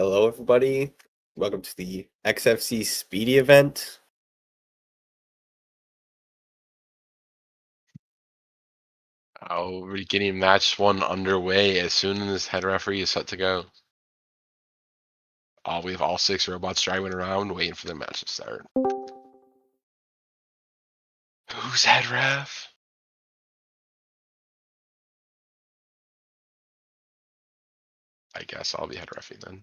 Hello, everybody. Welcome to the xFC Speedy Event. We're getting match one underway as soon as head referee is set to go. We have all 6 robots driving around waiting for the match to start. Who's head ref? I guess I'll be head referee then.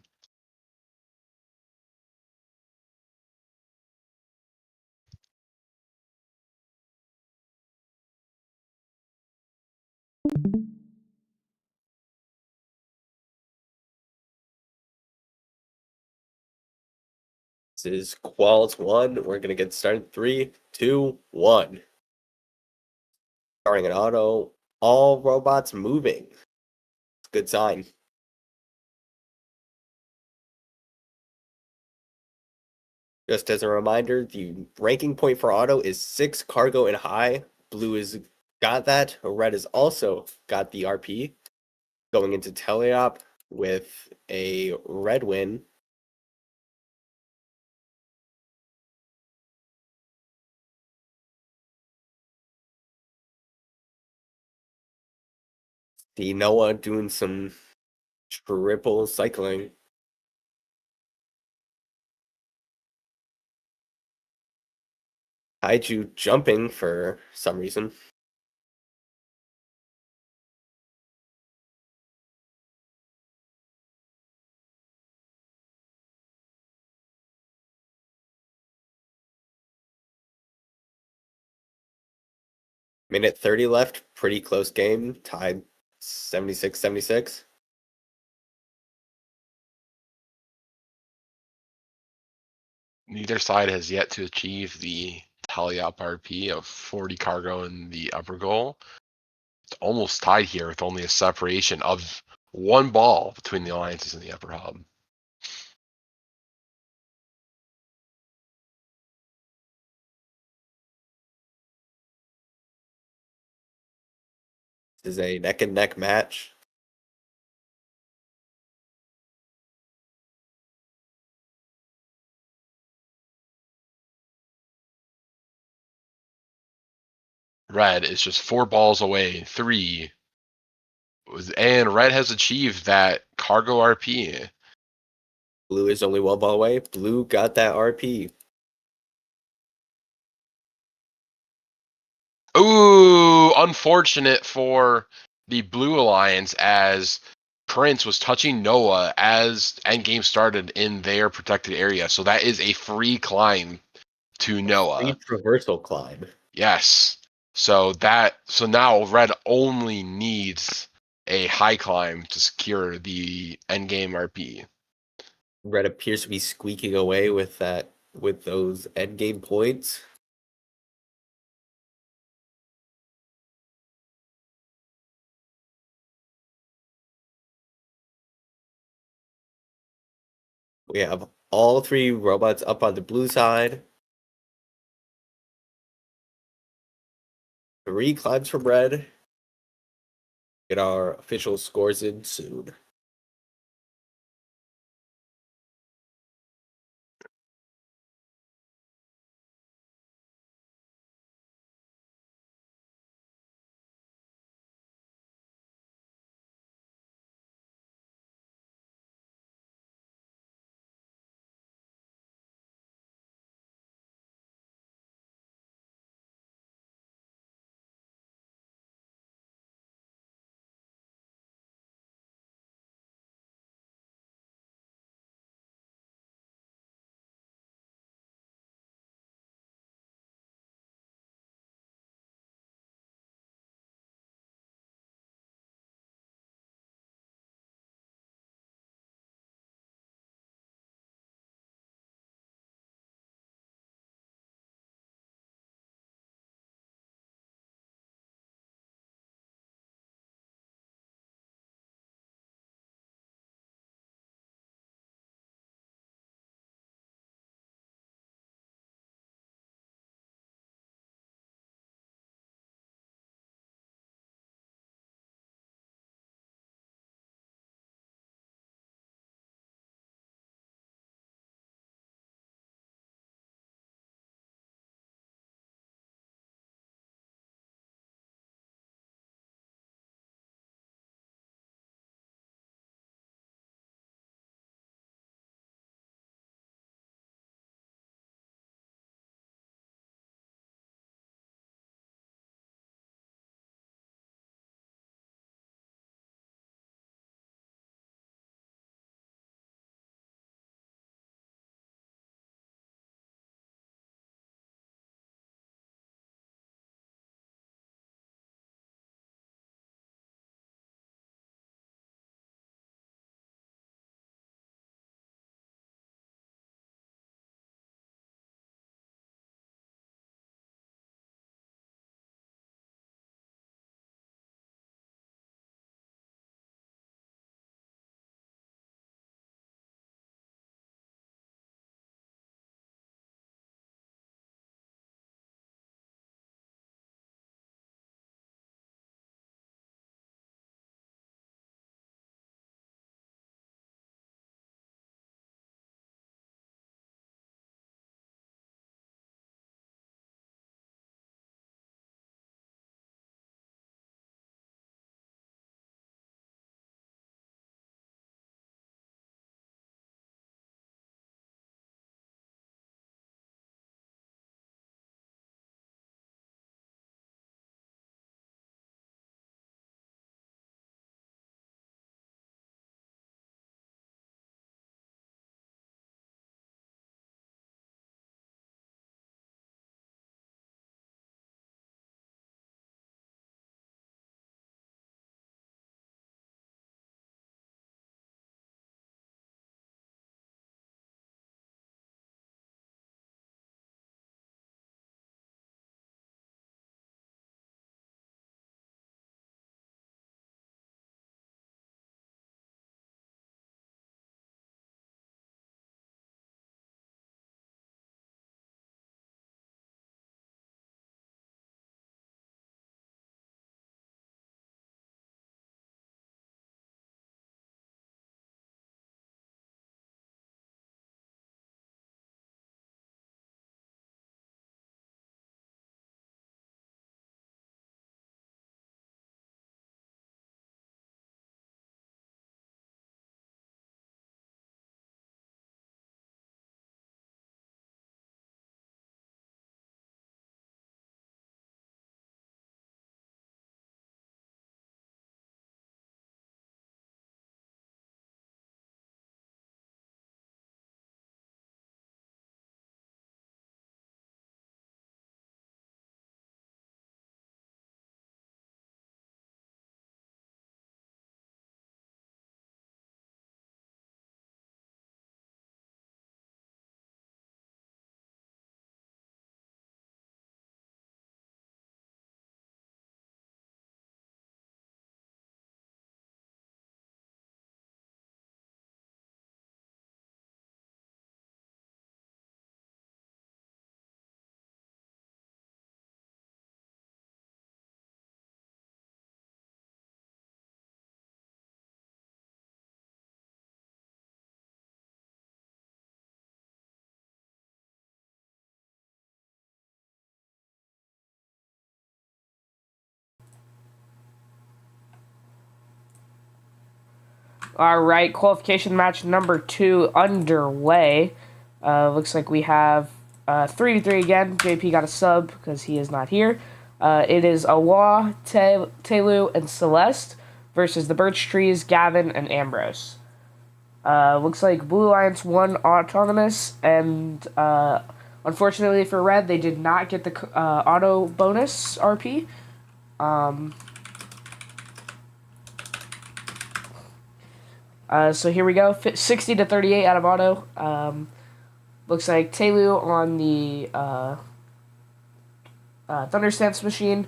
This is Quals 1. We're going to get started. 3, 2, 1. Starting an auto. All robots moving. It's a good sign. Just as a reminder, the ranking point for auto is 6 cargo and high. Blue has got that. Red has also got the RP. Going into teleop with a red win. See Noah doing some triple cycling. Kaiju jumping for some reason. Minute 30 left. Pretty close game. Tied 76-76. Neither side has yet to achieve the tally-up RP of 40 cargo in the upper goal. It's almost tied here with only a separation of 1 ball between the alliances in the upper hub. This is a neck and neck match. Red is just 4 balls away. 3. And Red has achieved that cargo RP. Blue is only 1 ball away. Blue got that RP. Ooh, unfortunate for the Blue Alliance as Prince was touching Noah as endgame started in their protected area. So that is a free climb to Noah. Free traversal climb. Yes. So now Red only needs a high climb to secure the endgame RP. Red appears to be squeaking away with those endgame points. We have all 3 robots up on the blue side. 3 climbs from red. Get our official scores in soon. All right, qualification match number 2 underway. Looks like we have 3-3 again. JP got a sub because he is not here. It is Awa, Telu, and Celeste versus the Birch Trees, Gavin, and Ambrose. Looks like Blue Alliance won autonomous, and unfortunately for Red, they did not get the auto bonus RP. So here we go, 60 to 38 out of auto. Looks like Telu on the Thunderstance machine,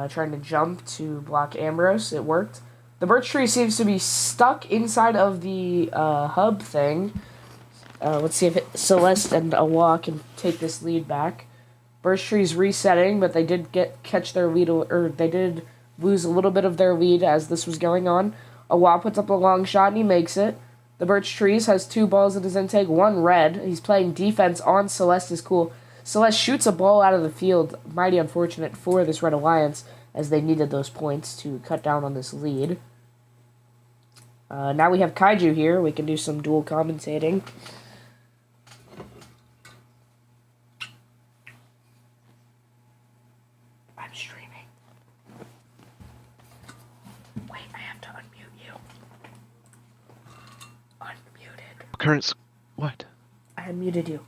trying to jump to block Ambrose. It worked. The Birch Tree seems to be stuck inside of the hub thing. Let's see if Celeste and Awa can take this lead back. Birch Tree's resetting, but they did catch their lead, or they did lose a little bit of their lead as this was going on. Awa puts up a long shot and he makes it. The Birch Trees has 2 balls in his intake, 1 red. He's playing defense on Celeste is cool. Celeste shoots a ball out of the field. Mighty unfortunate for this Red Alliance, as they needed those points to cut down on this lead. Now we have Kaiju here. We can do some dual commentating. I'm streaming. Wait, I have to unmute you. Unmuted. Current. What? I unmuted you.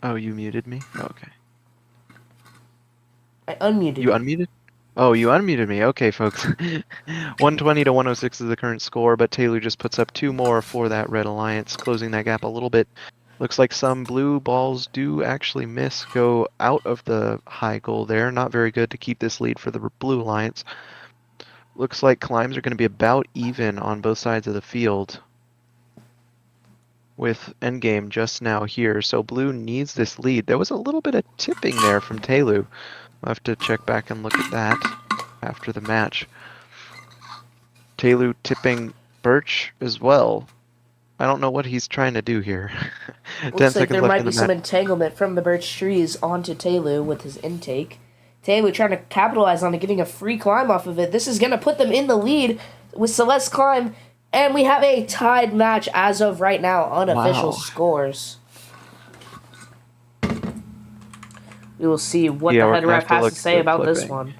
Oh, you muted me? Oh, okay. I unmuted You unmuted? Oh, you unmuted me. Okay, folks. 120 to 106 is the current score, but Taylor just puts up 2 more for that Red Alliance, closing that gap a little bit. Looks like some blue balls do actually go out of the high goal there. Not very good to keep this lead for the Blue Alliance. Looks like climbs are going to be about even on both sides of the field, with endgame just now here. So blue needs this lead. There was a little bit of tipping there from Taylor. We'll have to check back and look at that after the match. Taylor tipping Birch as well. I don't know what he's trying to do here. 10 Looks like seconds there left might in be the some match. entanglement from the Birch Trees onto Taylor with his intake. Taylor trying to capitalize on it, getting a free climb off of it. This is going to put them in the lead with Celeste climb, and we have a tied match as of right now, unofficial Wow. scores. We will see what Yeah, the we're head gonna have ref to has look to say at about this flipping. one.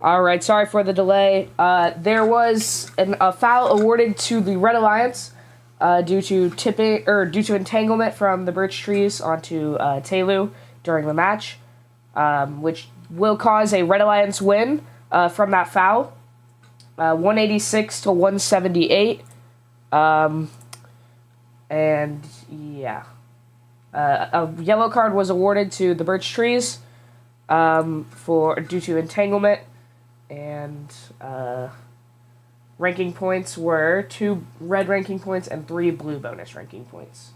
All right, sorry for the delay. There was a foul awarded to the Red Alliance due to entanglement from the birch trees onto Telu during the match, which will cause a Red Alliance win from that foul, 186 to 178. And yeah, a yellow card was awarded to the birch trees for due to entanglement. And ranking points were 2 red ranking points and 3 blue bonus ranking points.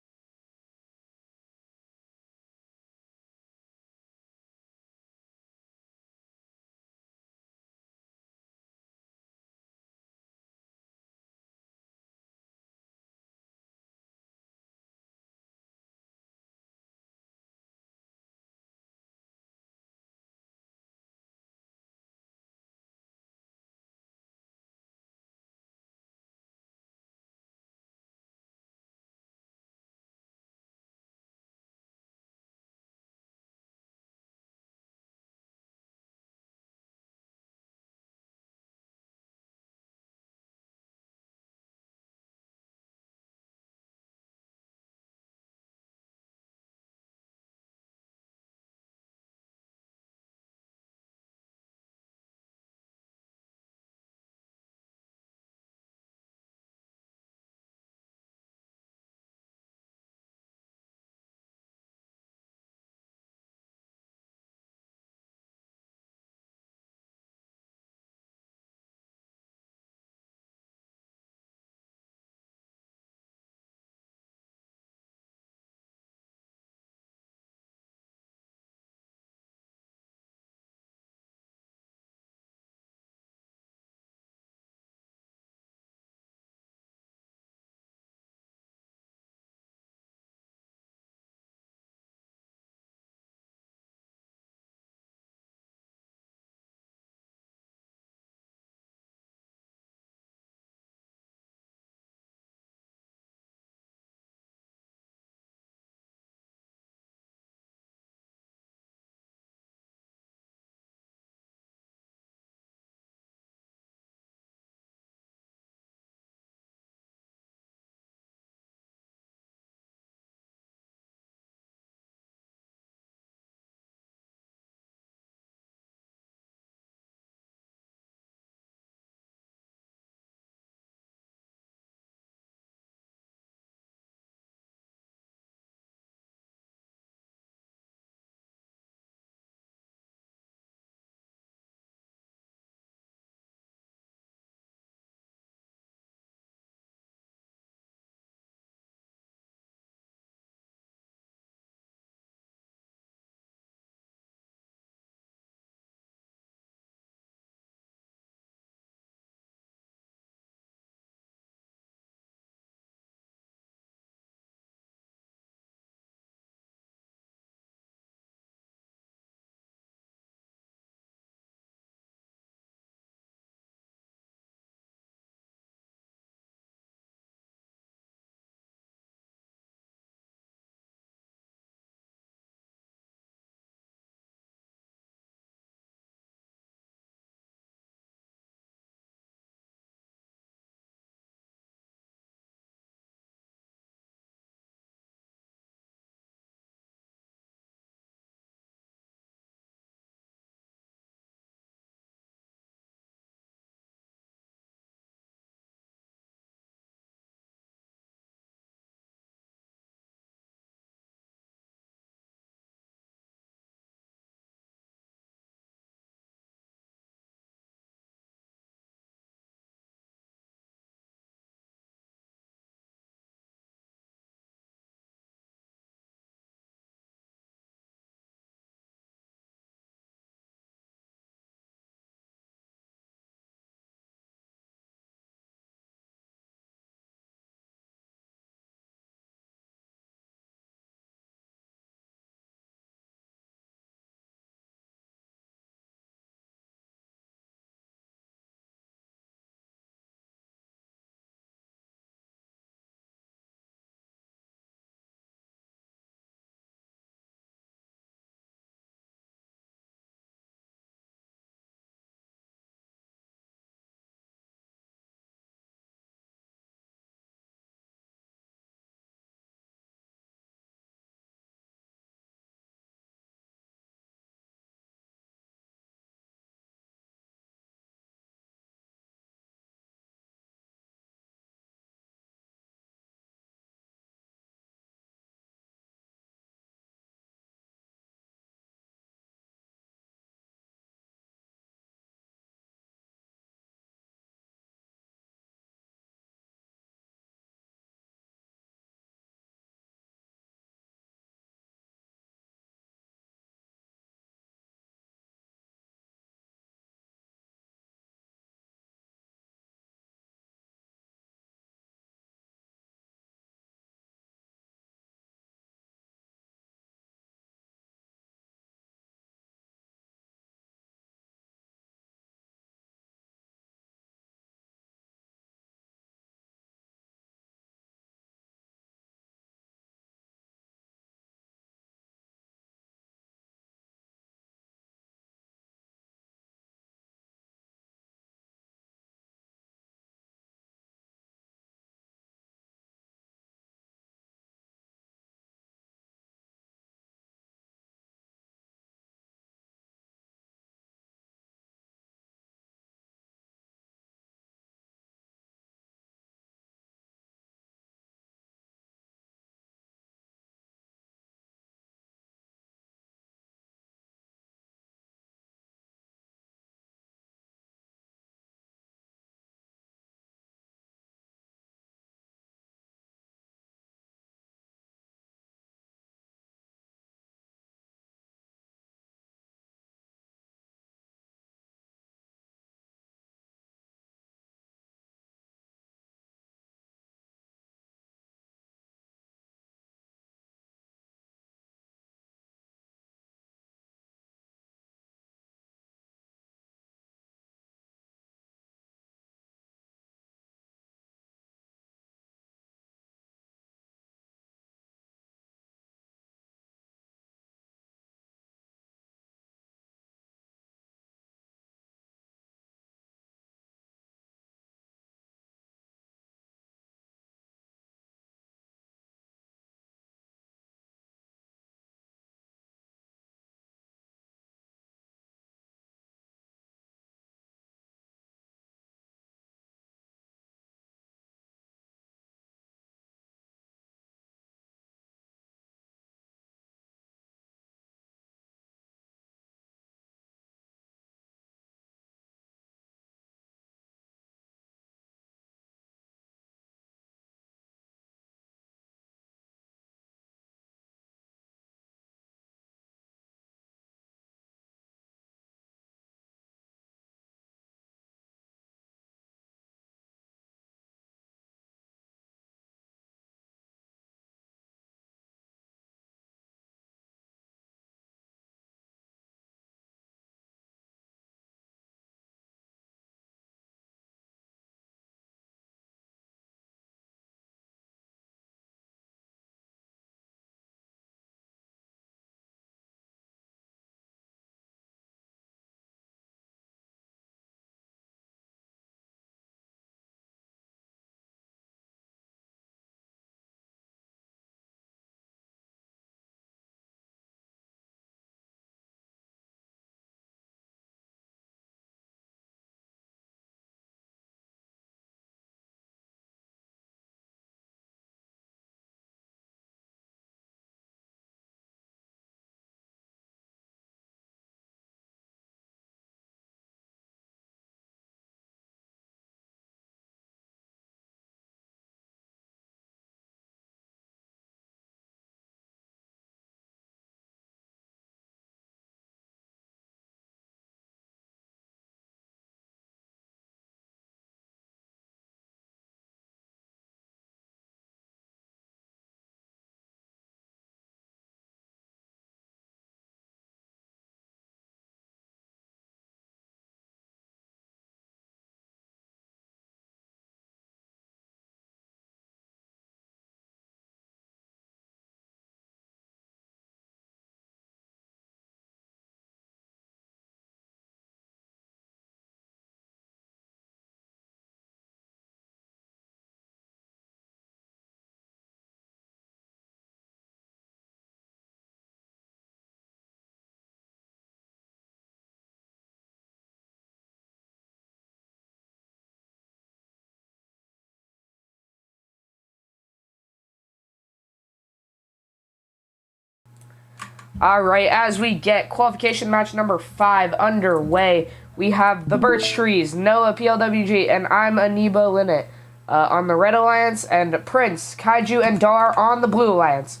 All right, as we get qualification match number 5 underway, we have the Birch Trees, Noah PLWG, and I'm Aniba Linnet on the Red Alliance, and Prince, Kaiju, and Dar on the Blue Alliance.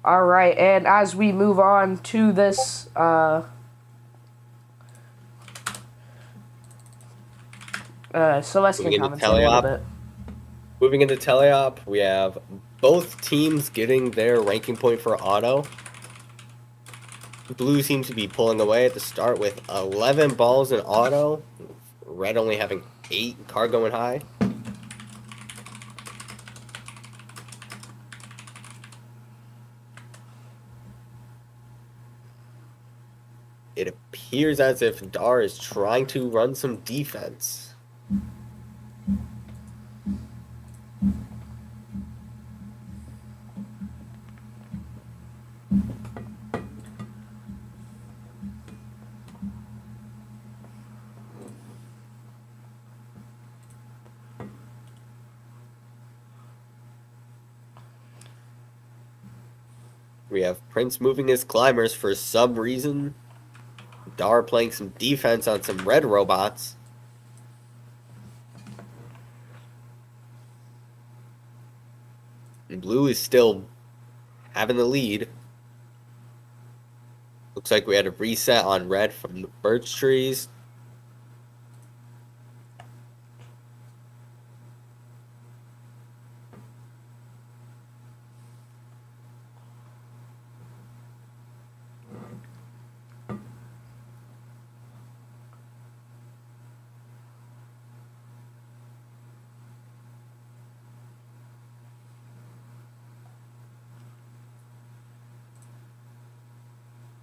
All right, and as we move on to this Celeste can commentate a little bit. Moving into teleop, we have both teams getting their ranking point for auto. Blue seems to be pulling away at the start with 11 balls in auto. Red only having 8 cargo and high. It appears as if Dar is trying to run some defense. We have Prince moving his climbers for some reason. Dar playing some defense on some red robots. And Blue is still having the lead. Looks like we had a reset on red from the Birch Trees.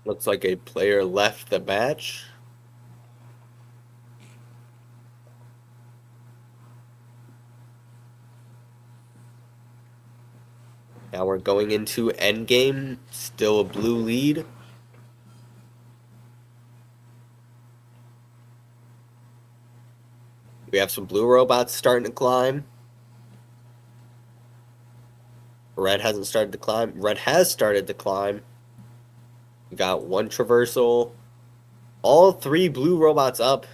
Looks like a player left the match. Now we're going into endgame. Still a blue lead. We have some blue robots starting to climb. Red hasn't started to climb. Red has started to climb. We got one traversal. All 3 blue robots up.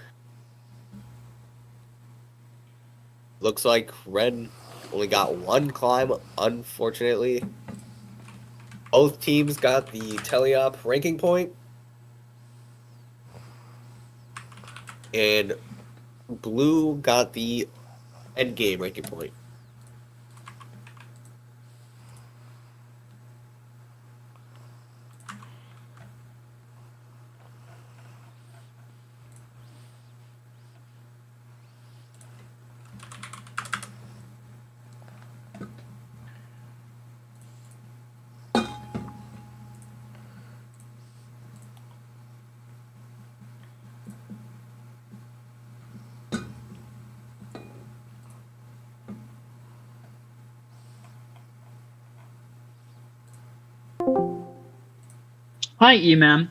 Looks like red only got 1 climb, unfortunately. Both teams got the teleop ranking point. And blue got the endgame ranking point. Hi, E-Man.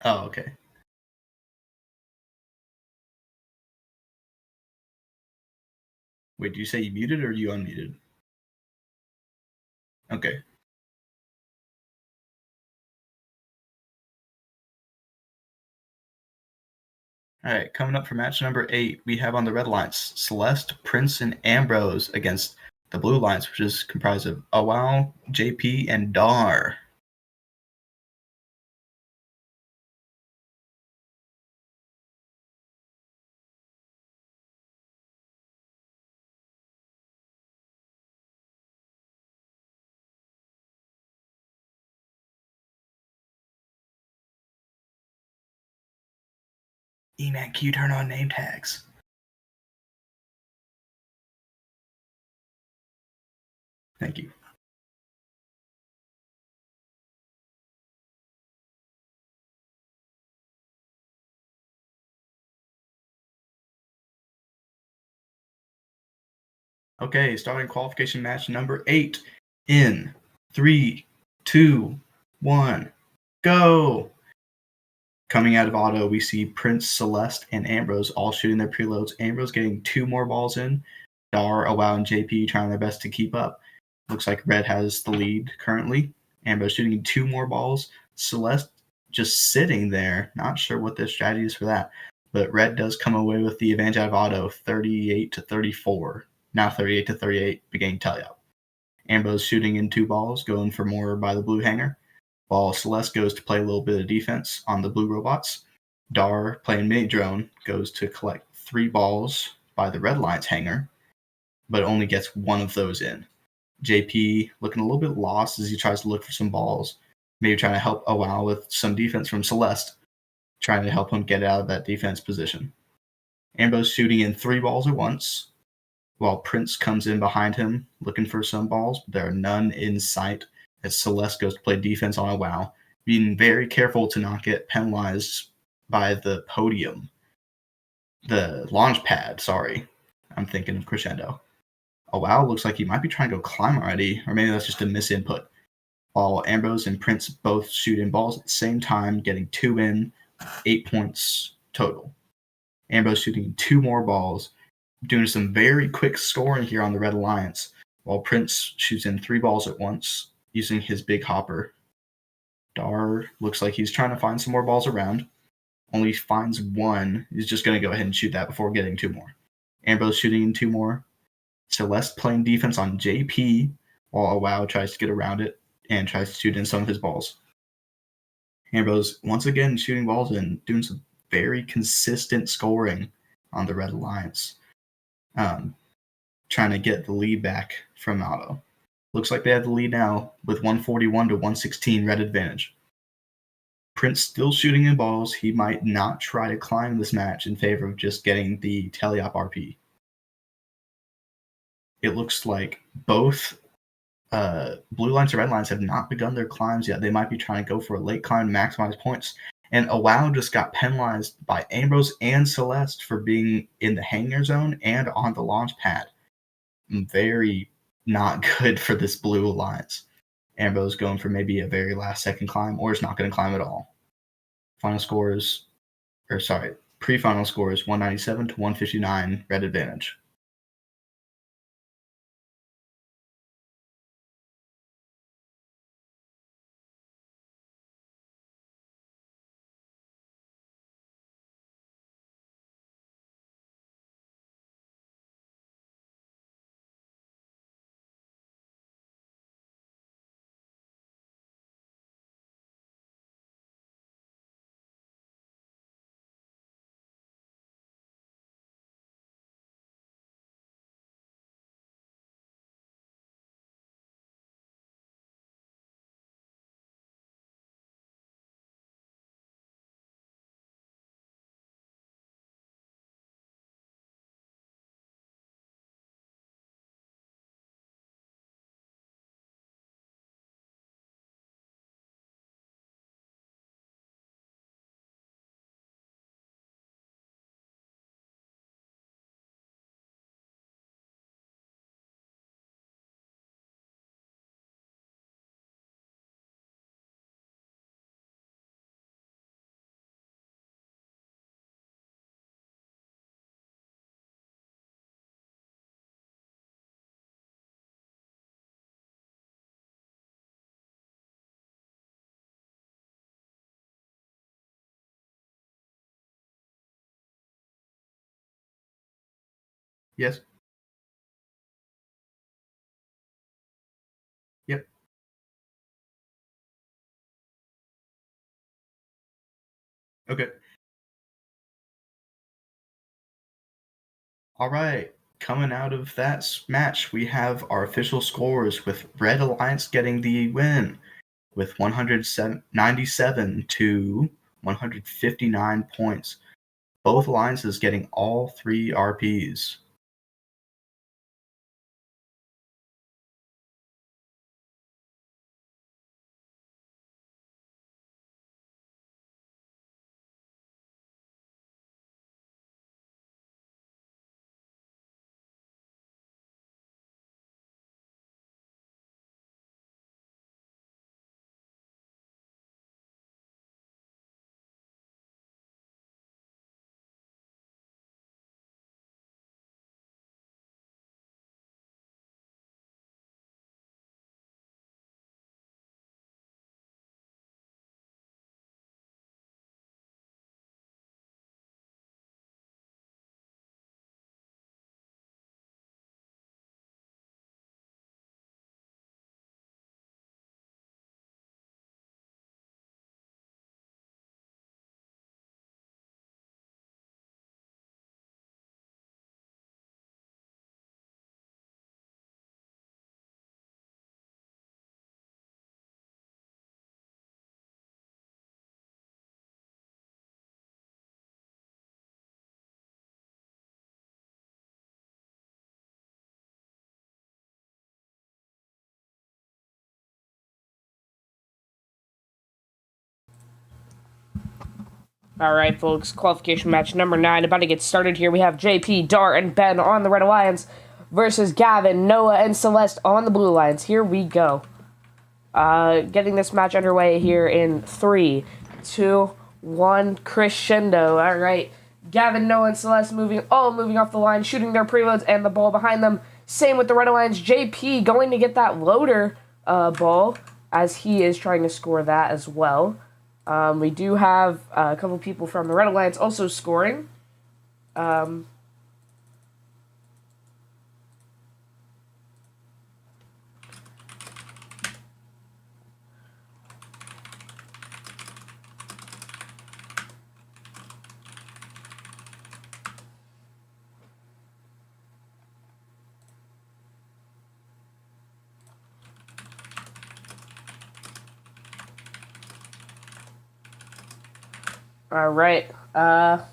Oh, okay. Wait, did you say you muted or you unmuted? Okay. All right, coming up for match number 8, we have on the red lines Celeste, Prince, and Ambrose against the blue lines, which is comprised of Awal, JP, and Dar. E-Man, can you turn on name tags? Thank you. Okay, starting qualification match number 8 in 3, 2, 1, go! Coming out of auto, we see Prince, Celeste, and Ambrose all shooting their preloads. Ambrose getting 2 more balls in. Dar, Awao, and JP trying their best to keep up. Looks like Red has the lead currently. Ambrose shooting 2 more balls. Celeste just sitting there. Not sure what their strategy is for that. But Red does come away with the advantage out of auto, 38-34. Now 38-38, beginning tally-up. Ambrose shooting in 2 balls, going for more by the blue hanger. While Celeste goes to play a little bit of defense on the blue robots. Dar, playing mini drone, goes to collect 3 balls by the red lines hanger, but only gets 1 of those in. JP looking a little bit lost as he tries to look for some balls, maybe trying to help Awal with some defense from Celeste, trying to help him get out of that defense position. Ambrose shooting in 3 balls at once, while Prince comes in behind him looking for some balls, but there are none in sight as Celeste goes to play defense on Awal, being very careful to not get penalized by the podium. The launch pad, sorry. I'm thinking of Crescendo. Awal looks like he might be trying to go climb already, or maybe that's just a misinput. While Ambrose and Prince both shoot in balls at the same time, getting 2 in, 8 points total. Ambrose shooting 2 more balls, doing some very quick scoring here on the Red Alliance, while Prince shoots in 3 balls at once using his big hopper. Dar looks like he's trying to find some more balls around. Only finds 1. He's just going to go ahead and shoot that before getting 2 more. Ambrose shooting in 2 more. Celeste playing defense on JP, while Awao tries to get around it and tries to shoot in some of his balls. Ambrose once again shooting balls and doing some very consistent scoring on the Red Alliance. Trying to get the lead back from Auto. Looks like they have the lead now with 141-116 red advantage. Prince still shooting in balls. He might not try to climb this match in favor of just getting the Teleop RP. It looks like both blue lines and red lines have not begun their climbs yet. They might be trying to go for a late climb to maximize points. And Awao just got penalized by Ambrose and Celeste for being in the hangar zone and on the launch pad. Very not good for this blue alliance. Ambrose going for maybe a very last second climb, or is not going to climb at all. Pre-final scores 197-159, red advantage. Yes. Yep. Okay. All right. Coming out of that match, we have our official scores with Red Alliance getting the win with 197 to 159 points. Both alliances getting all 3 RPs. All right, folks. Qualification match number 9 about to get started here. We have JP, Dart, and Ben on the Red Alliance versus Gavin, Noah, and Celeste on the Blue Alliance. Here we go. Getting this match underway here in 3, 2, 1, crescendo. All right. Gavin, Noah, and Celeste moving off the line, shooting their preloads and the ball behind them. Same with the Red Alliance. JP going to get that loader ball as he is trying to score that as well. We do have a couple people from the Red Alliance also scoring. All right. Now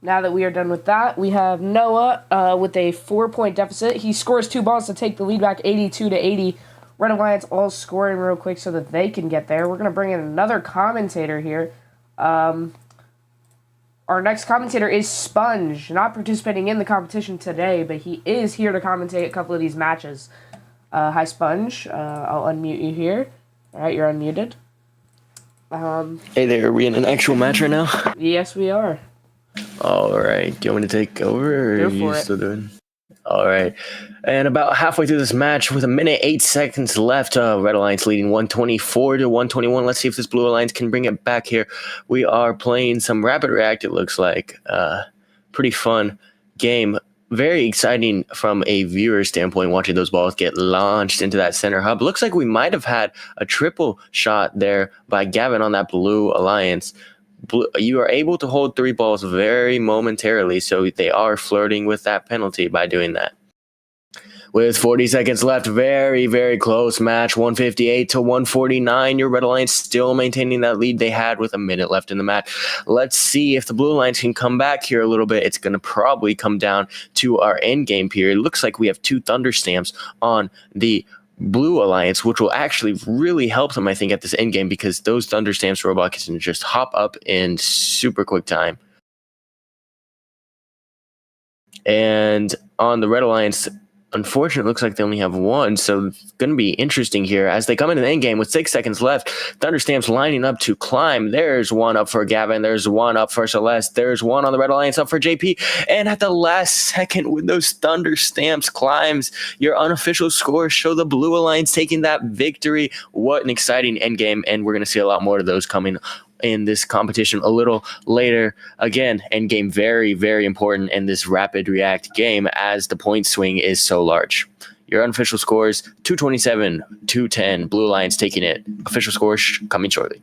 that we are done with that, we have Noah with a 4-point deficit. He scores 2 balls to take the lead back 82 to 80. Red Alliance all scoring real quick so that they can get there. We're going to bring in another commentator here. Our next commentator is Sponge, not participating in the competition today, but he is here to commentate a couple of these matches. Hi, Sponge. I'll unmute you here. All right, you're unmuted. Hey there, are we in an actual match right now? Yes, we are. All right. Do you want me to take over, or Go are you for it. still doing? All right. And about halfway through this match, with 1:08 left, Red Alliance leading 124 to 121. Let's see if this Blue Alliance can bring it back here. We are playing some Rapid React, it looks like. Pretty fun game. Very exciting from a viewer standpoint, watching those balls get launched into that center hub. Looks like we might have had a triple shot there by Gavin on that Blue Alliance. You are able to hold 3 balls very momentarily, so they are flirting with that penalty by doing that. With 40 seconds left, very, very close match, 158 to 149. Your Red Alliance still maintaining that lead they had with a minute left in the match. Let's see if the Blue Alliance can come back here a little bit. It's going to probably come down to our end game period. Looks like we have 2 Thunder Stamps on the Blue Alliance, which will actually really help them, I think, at this end game, because those Thunder Stamps robots can just hop up in super quick time. And on the Red Alliance, unfortunately, it looks like they only have 1, so it's going to be interesting here. As they come into the end game with 6 seconds left, Thunder Stamps lining up to climb. There's 1 up for Gavin. There's 1 up for Celeste. There's 1 on the Red Alliance up for JP. And at the last second, with those Thunder Stamps climbs, your unofficial scores show the Blue Alliance taking that victory. What an exciting end game, and we're going to see a lot more of those coming in this competition a little later. Again, endgame very, very important in this rapid react game as the point swing is so large. Your unofficial scores 227, 210. Blue Alliance taking it. Official scores coming shortly.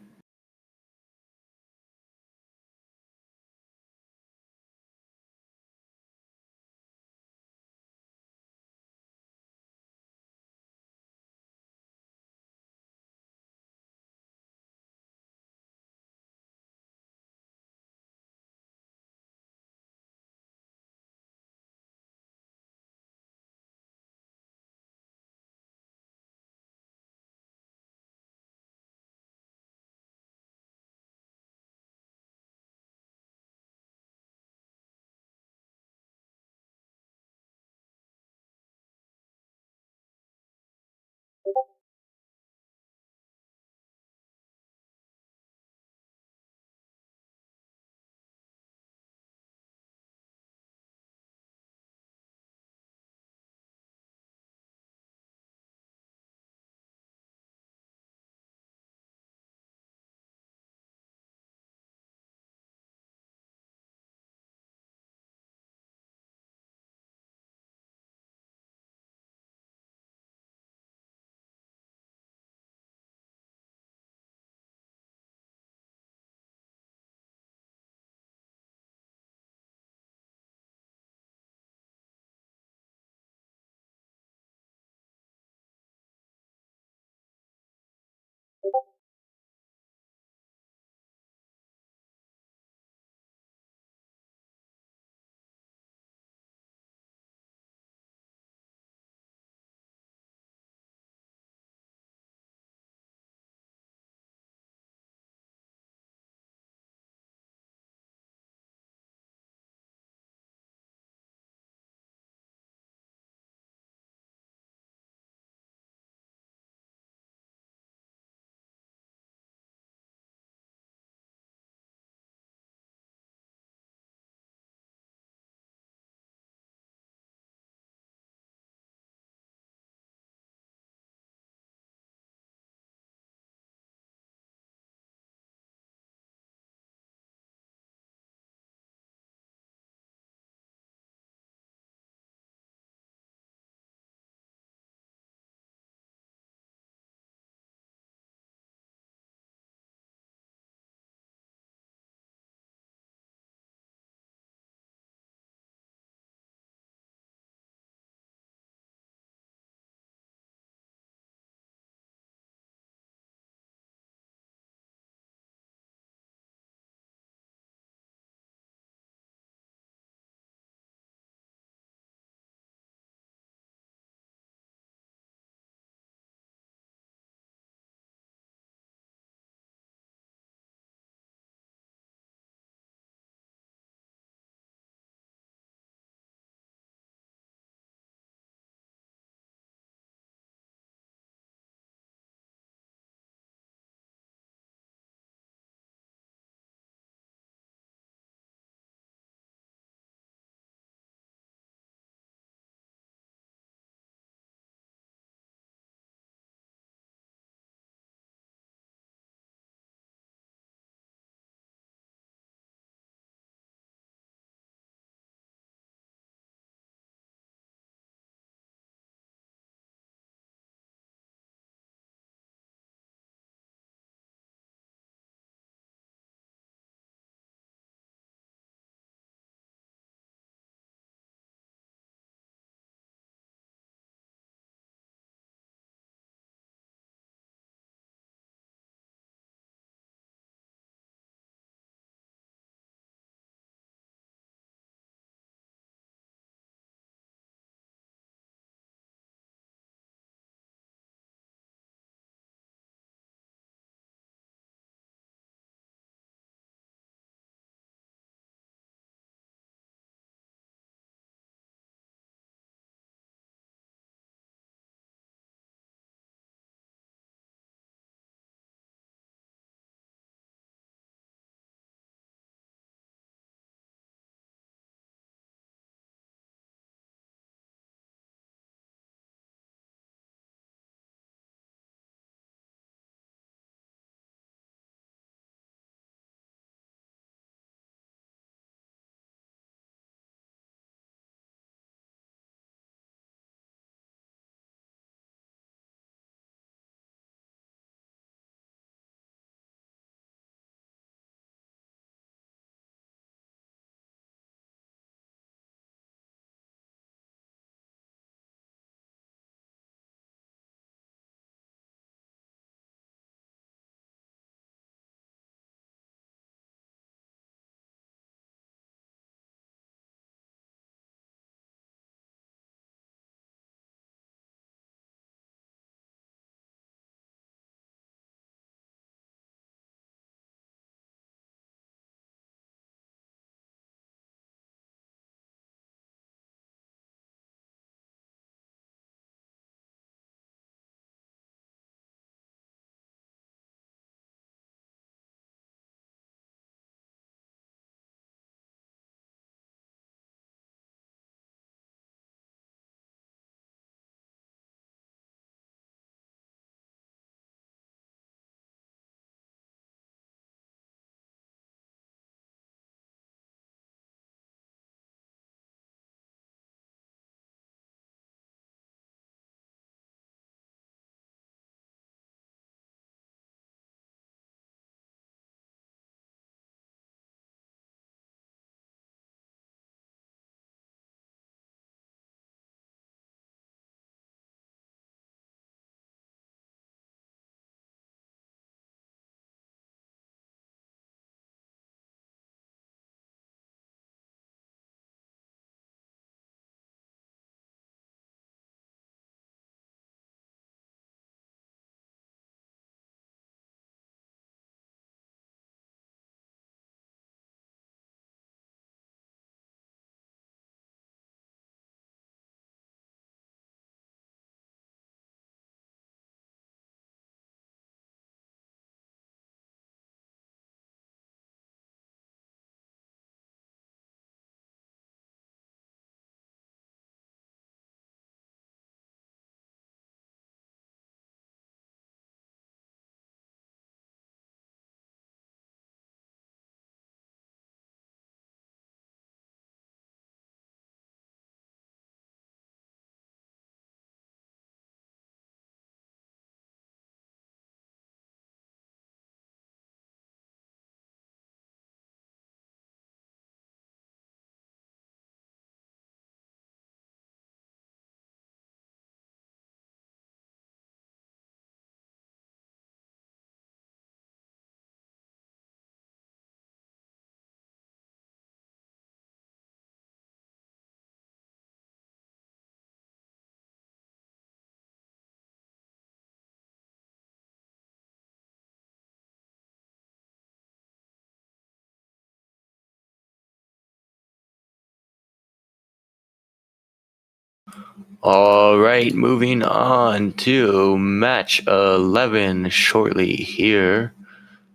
All right, moving on to match 11 shortly here.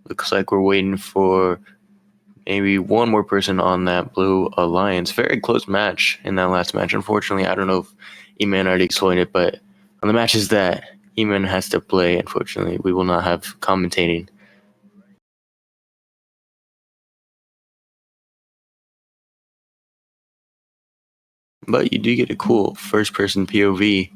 Looks like we're waiting for maybe one more person on that blue alliance. Very close match in that last match. Unfortunately, I don't know if Eman already explained it, but on the matches that Eman has to play, unfortunately, we will not have commentating. But you do get a cool first-person POV,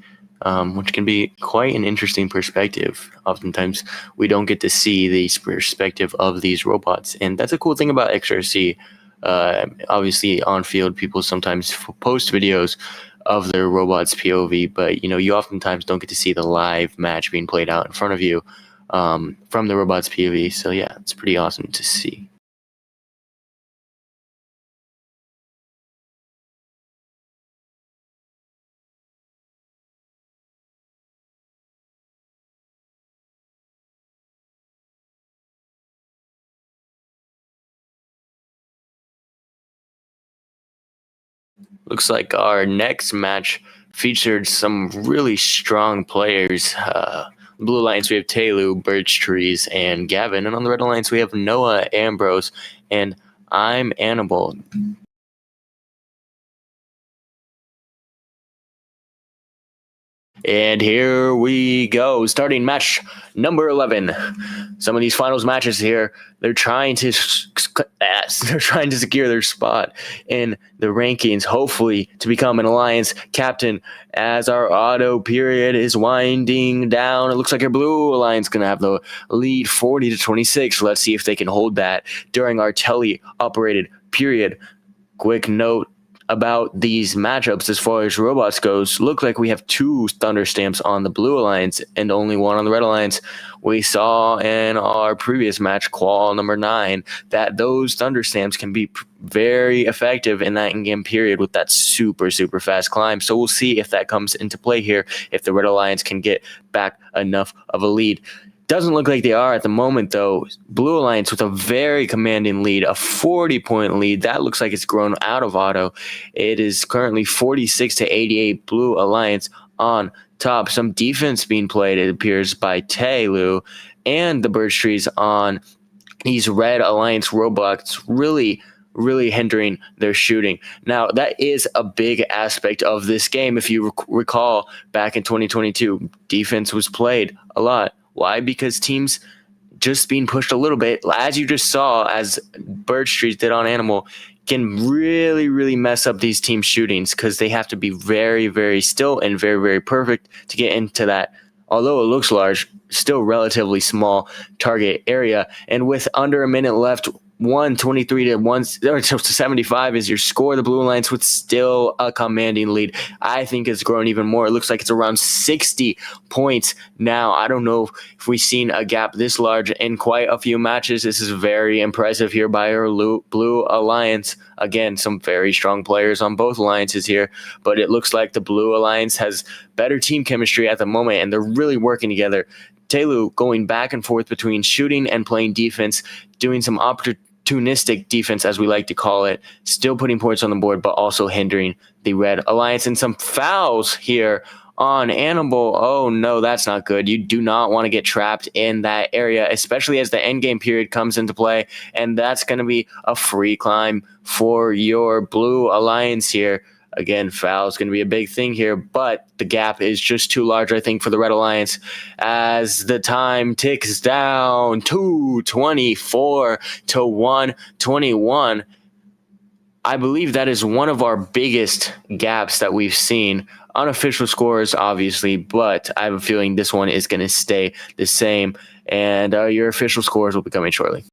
which can be quite an interesting perspective. Oftentimes, we don't get to see the perspective of these robots, and that's a cool thing about xRC. Obviously, on field, people sometimes post videos of their robots POV, but you oftentimes don't get to see the live match being played out in front of you from the robots POV. So yeah, it's pretty awesome to see. Looks like our next match featured some really strong players. Blue Alliance, we have Taylu, Birch Trees, and Gavin. And on the Red Alliance, we have Noah, Ambrose, and I'm Annabelle. And here we go, starting match number 11. Some of these finals matches here, they're trying to secure their spot in the rankings, hopefully to become an alliance captain as our auto period is winding down. It looks like our blue alliance going to have the lead 40-26. Let's see if they can hold that during our tele-operated period. Quick note about these matchups as far as robots goes. Look like we have 2 thunder stamps on the blue alliance and only 1 on the red alliance. We saw in our previous match, qual number 9, that those thunder stamps can be very effective in that in-game period with that super fast climb. So we'll see if that comes into play here, if the red alliance can get back enough of a lead. Doesn't look like they are at the moment, though. Blue Alliance with a very commanding lead, a 40-point lead. That looks like it's grown out of auto. It is currently 46-88. Blue Alliance on top. Some defense being played, it appears, by Taylu and the Birch Trees on these Red Alliance robots, really hindering their shooting. Now, that is a big aspect of this game. If you recall, back in 2022, defense was played a lot. Why? Because teams just being pushed a little bit, as you just saw, as Birch Trees did on Animal, can really mess up these team shootings because they have to be very still and very perfect to get into that, although it looks large, still relatively small target area. And with under a minute left, 123 to 75 is your score. The Blue Alliance with still a commanding lead. I think it's grown even more. It looks like it's around 60 points now. I don't know if we've seen a gap this large in quite a few matches. This is very impressive here by our Blue Alliance. Again, some very strong players on both alliances here, but it looks like the Blue Alliance has better team chemistry at the moment, and they're really working together. Taylu going back and forth between shooting and playing defense, doing some opportunistic defense, as we like to call it, still putting points on the board, but also hindering the Red Alliance. And some fouls here on Annabelle. Oh no, that's not good. You do not want to get trapped in that area, especially as the endgame period comes into play, and that's going to be a free climb for your Blue Alliance here. Again, foul is going to be a big thing here, but the gap is just too large, I think, for the Red Alliance as the time ticks down. 2:24 to 1:21. I believe that is one of our biggest gaps that we've seen. Unofficial scores, obviously, but I have a feeling this one is going to stay the same, and your official scores will be coming shortly.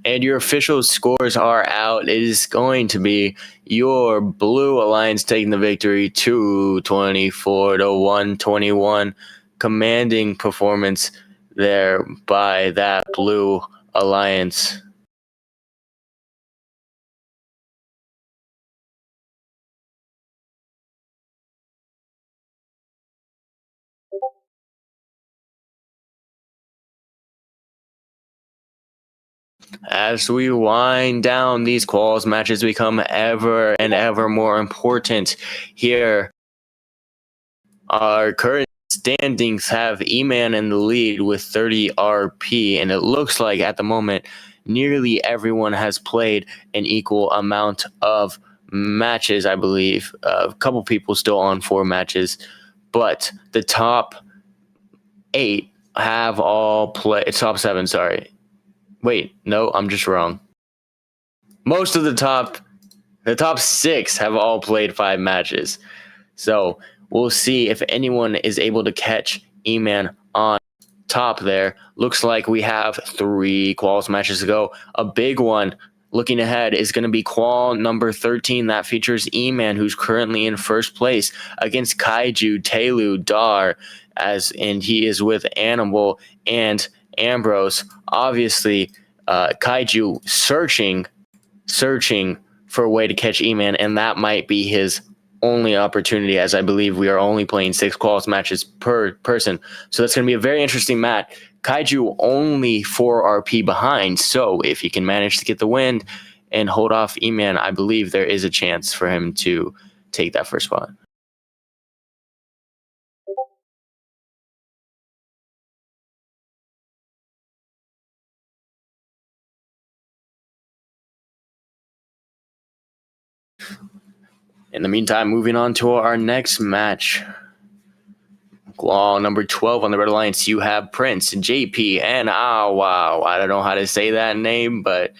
And your official scores are out. It is going to be your Blue Alliance taking the victory 224 to 121. Commanding performance there by that Blue Alliance. As we wind down, these quals matches become ever and ever more important. Here, our current standings have E-Man in the lead with 30 RP, and it looks like at the moment nearly everyone has played an equal amount of matches, I believe. A couple people still on 4 matches, but the top 8 have all played. Top 7, sorry. Wait, no, I'm just wrong. Most of the top 6 have all played 5 matches. So we'll see if anyone is able to catch E-Man on top there. Looks like we have 3 quals matches to go. A big one looking ahead is going to be qual number 13 that features E-Man, who's currently in first place against Kaiju, Telu, Dar, and he is with Animal and Ambrose. Obviously, Kaiju searching for a way to catch E-Man, and that might be his only opportunity, as I believe we are only playing 6 quals matches per person. So that's going to be a very interesting match. Kaiju only 4 RP behind, so if he can manage to get the win and hold off E-Man, I believe there is a chance for him to take that first spot. In the meantime, moving on to our next match. Qual number 12 on the Red Alliance, you have Prince, JP, and wow, I don't know how to say that name, but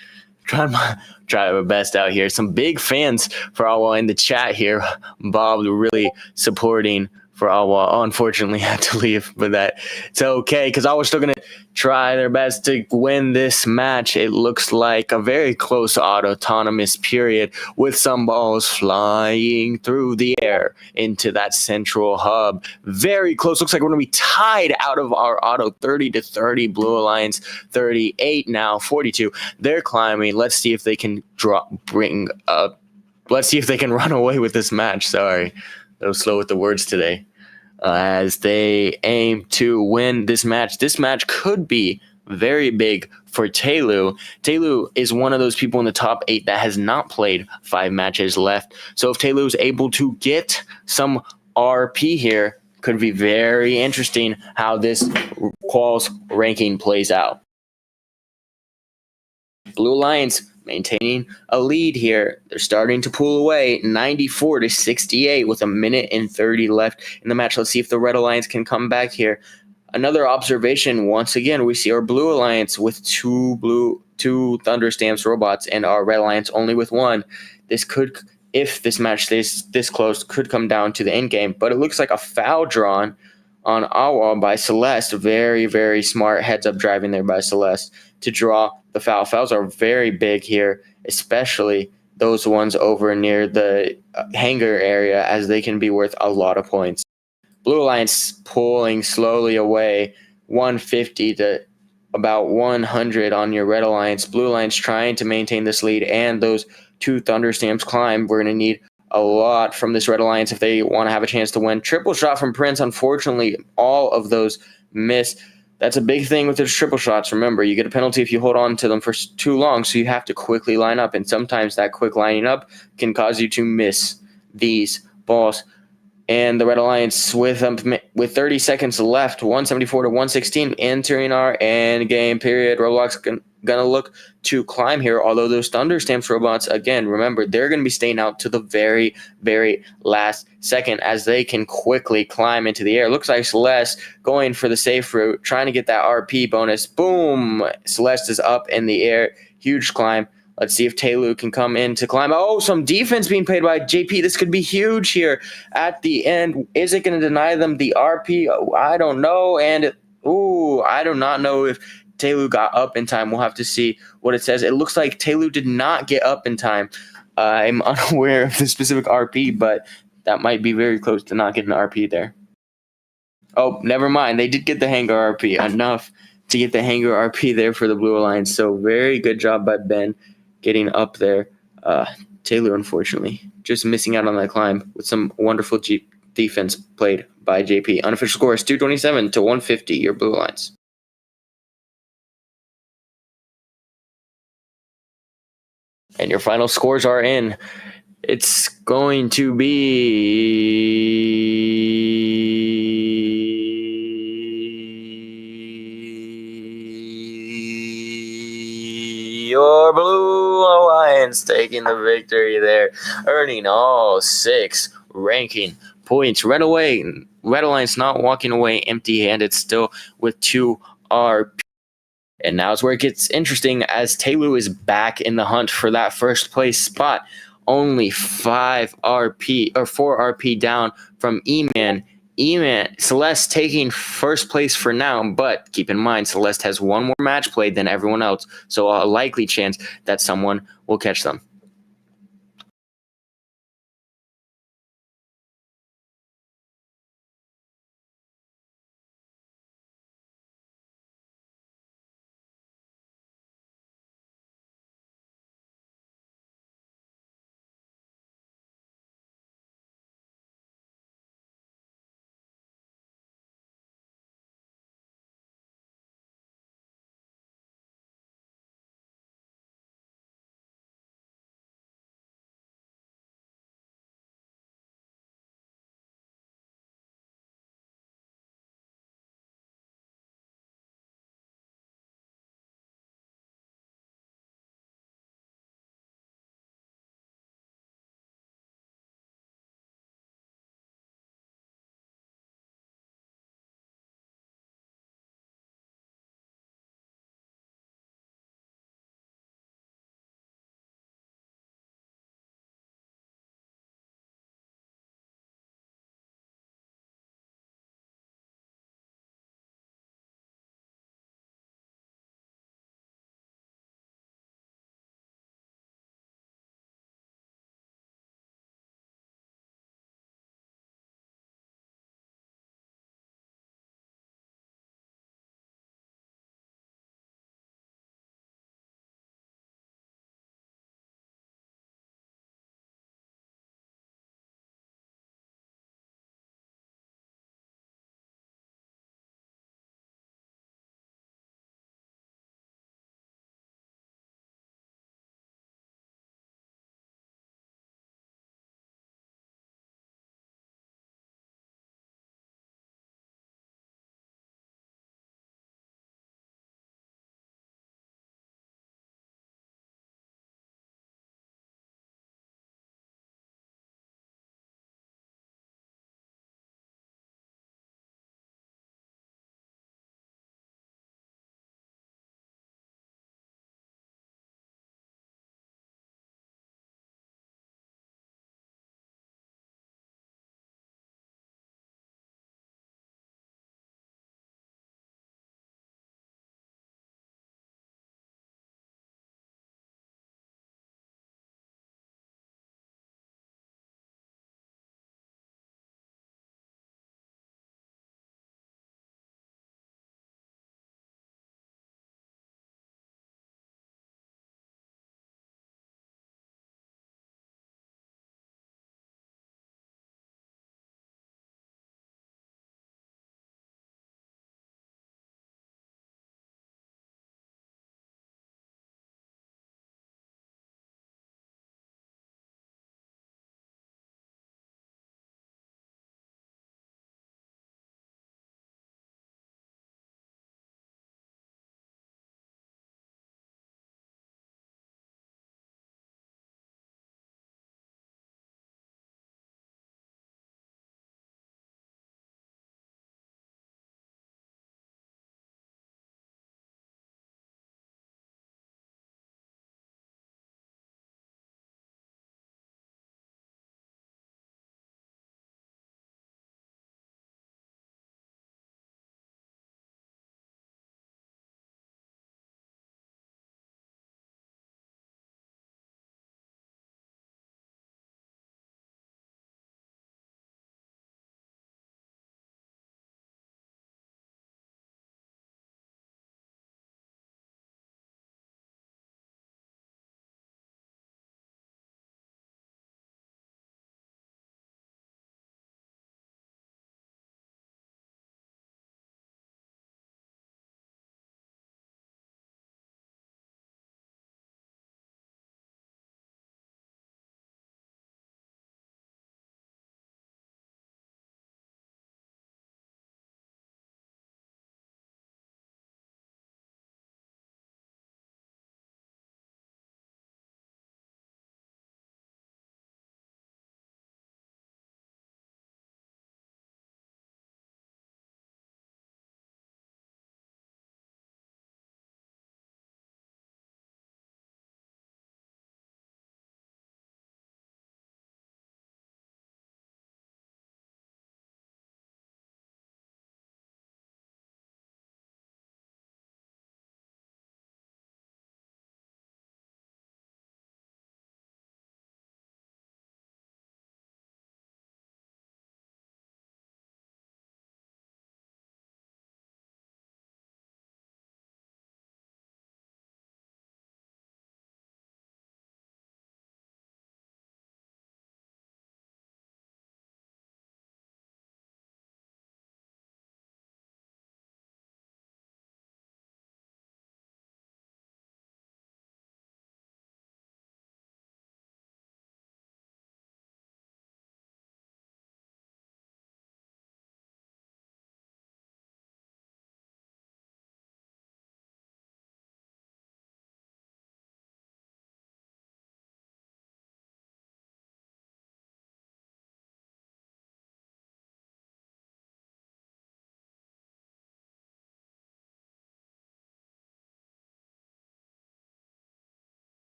try my best out here. Some big fans for Awa in the chat here. Bob really supporting for Awa. Unfortunately, had to leave, but it's okay because Awa's still going to try their best to win this match. It looks like a very close autonomous period with some balls flying through the air into that central hub. Very close. Looks like we're going to be tied out of our auto 30 to 30. Blue Alliance 38 now, 42. They're climbing. Let's see if they can let's see if they can run away with this match. Sorry. A little slow with the words today. As they aim to win this match. This match could be very big for Telu. Telu is one of those people in the top 8 that has not played 5 matches left. So if Telu is able to get some RP here, could be very interesting how this quals ranking plays out. Blue Alliance maintaining a lead here. They're starting to pull away 94 to 68 with 1:30 left in the match. Let's see if the Red Alliance can come back here. Another observation, once again, we see our Blue Alliance with two Thunder Stamps robots and our Red Alliance only with 1. This could, if this match stays this close, could come down to the end game. But it looks like a foul drawn on Awa by Celeste. Very, very smart heads-up driving there by Celeste to draw the foul. Fouls are very big here, especially those ones over near the hangar area, as they can be worth a lot of points. Blue Alliance pulling slowly away, 150 to about 100 on your Red Alliance. Blue Alliance trying to maintain this lead, and those 2 Thunder Stamps climb. We're going to need a lot from this Red Alliance if they want to have a chance to win. Triple shot from Prince. Unfortunately, all of those miss. That's a big thing with those triple shots. Remember, you get a penalty if you hold on to them for too long, so you have to quickly line up, and sometimes that quick lining up can cause you to miss these balls. And the Red Alliance with 30 seconds left, 174 to 116, entering our end game period. Roblox gonna look to climb here, although those Thunder Stamps robots, again, remember, they're gonna be staying out to the very, very last second as they can quickly climb into the air. Looks like Celeste going for the safe route, trying to get that RP bonus. Boom! Celeste is up in the air. Huge climb. Let's see if Telu can come in to climb. Oh, some defense being played by JP. This could be huge here at the end. Is it going to deny them the RP? Oh, I don't know. And, I do not know if Taylu got up in time. We'll have to see what it says. It looks like Taylu did not get up in time. I'm unaware of the specific RP, but that might be very close to not getting an RP there. Oh, never mind. They did get the Hangar RP, enough to get the Hangar RP there for the Blue Alliance. So very good job by Ben getting up there. Taylor, unfortunately, just missing out on that climb with some wonderful defense played by JP. Unofficial score is 227 to 150, your Blue Alliance. And your final scores are in. It's going to be your Blue Alliance taking the victory there, earning all 6 ranking points. Red Alliance not walking away empty-handed, still with 2 RP. And now's where it gets interesting, as Taylu is back in the hunt for that first place spot. Only 4 RP down from E-Man. Celeste taking first place for now, but keep in mind, Celeste has 1 more match played than everyone else, so a likely chance that someone will catch them.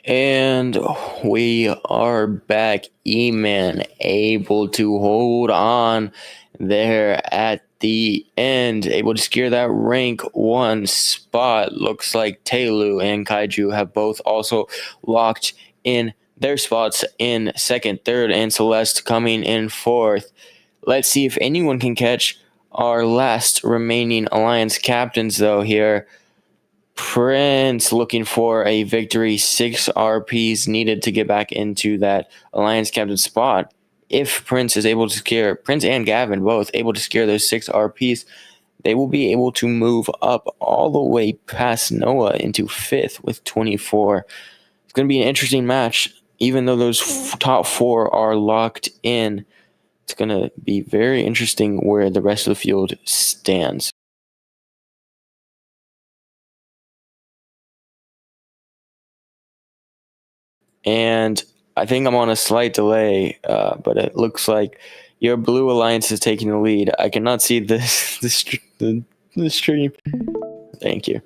And we are back. E-Man able to hold on there at the end, able to secure that rank 1 spot. Looks like Telu and Kaiju have both also locked in their spots in 2nd, 3rd, and Celeste coming in 4th. Let's see if anyone can catch our last remaining Alliance captains, though, here. Prince looking for a victory. 6 RPs needed to get back into that Alliance captain spot. If Prince is able to secure, Prince and Gavin both able to secure those 6 RPs, they will be able to move up all the way past Noah into 5th with 24. It's going to be an interesting match. Even though those top 4 are locked in, it's going to be very interesting where the rest of the field stands. And I think I'm on a slight delay, but it looks like your Blue Alliance is taking the lead. I cannot see the stream. Thank you.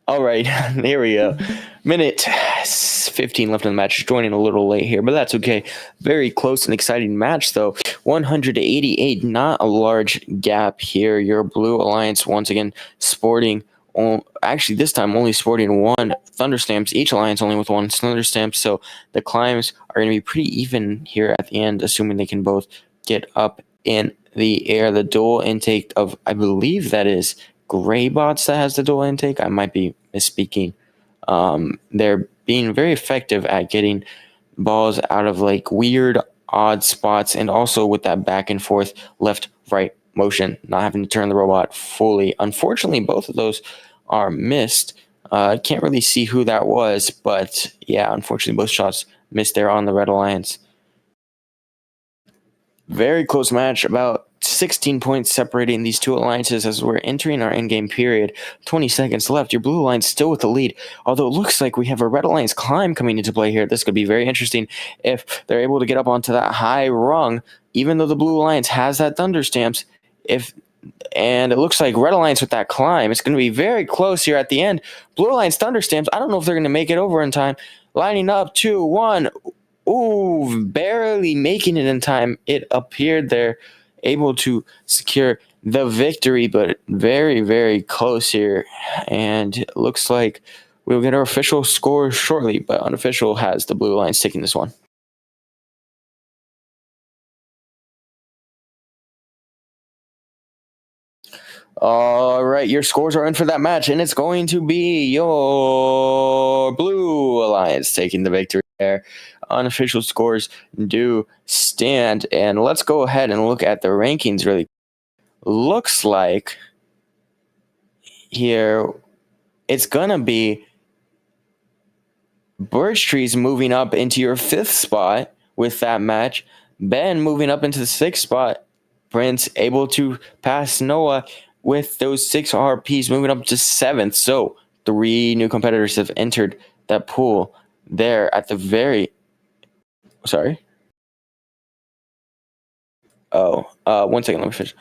All right, there we go. Minute 15 left in the match. Joining a little late here, but that's okay. Very close and exciting match, though. 188, not a large gap here. Your Blue Alliance once again sporting, actually this time only sporting 1 Thunderstamps. Each alliance only with 1 Thunderstamp, so the climbs are going to be pretty even here at the end, assuming they can both get up in the air. The dual intake of, I believe that is Greybots that has the dual intake. I might be misspeaking. They're being very effective at getting balls out of like weird, odd spots, and also with that back and forth left right motion, not having to turn the robot fully. Unfortunately, both of those are missed. I can't really see who that was, but yeah, unfortunately, both shots missed there on the Red Alliance. Very close match, about 16 points separating these two alliances as we're entering our endgame period. 20 seconds left. Your Blue Alliance still with the lead, although it looks like we have a Red Alliance climb coming into play here. This could be very interesting if they're able to get up onto that high rung, even though the Blue Alliance has that Thunder Stamps. And it looks like Red Alliance with that climb. It's going to be very close here at the end. Blue Alliance Thunder Stamps. I don't know if they're going to make it over in time. Lining up, 2, 1. Ooh, barely making it in time. It appeared they're able to secure the victory, but very, very close here. And it looks like we'll get our official score shortly, but unofficial has the Blue Alliance taking this one. All right, your scores are in for that match, and it's going to be your Blue Alliance taking the victory there. Unofficial scores do stand, and let's go ahead and look at the rankings really. Looks like here it's going to be Birch Trees moving up into your 5th spot with that match. Ben moving up into the 6th spot. Prince able to pass Noah with those 6 RPs moving up to 7th. So 3 new competitors have entered that pool there at the very... Sorry? Oh, 1 second, let me finish.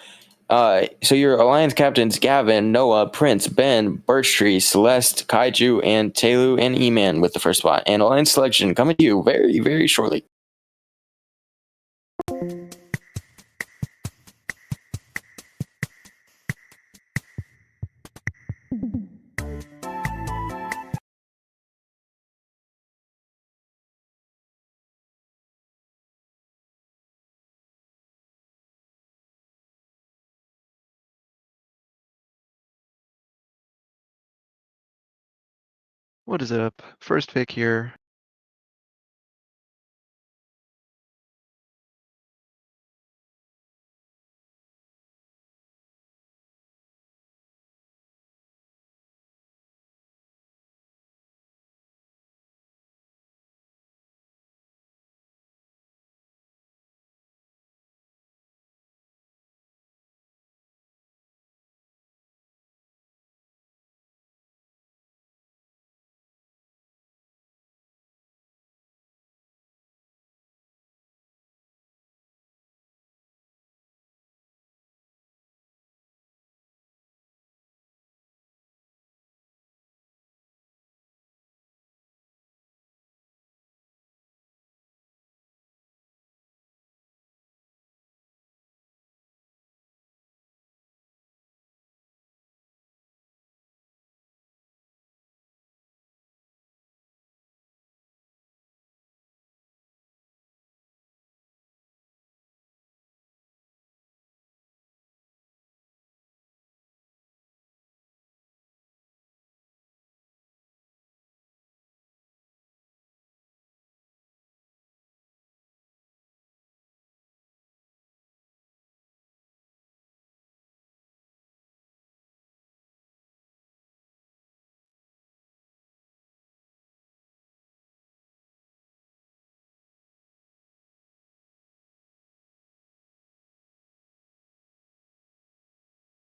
So your alliance captains Gavin, Noah, Prince, Ben, Birchtree, Celeste, Kaiju, and Telu and E-Man with the first spot. And alliance selection coming to you very, very shortly. What is it up? First pick here.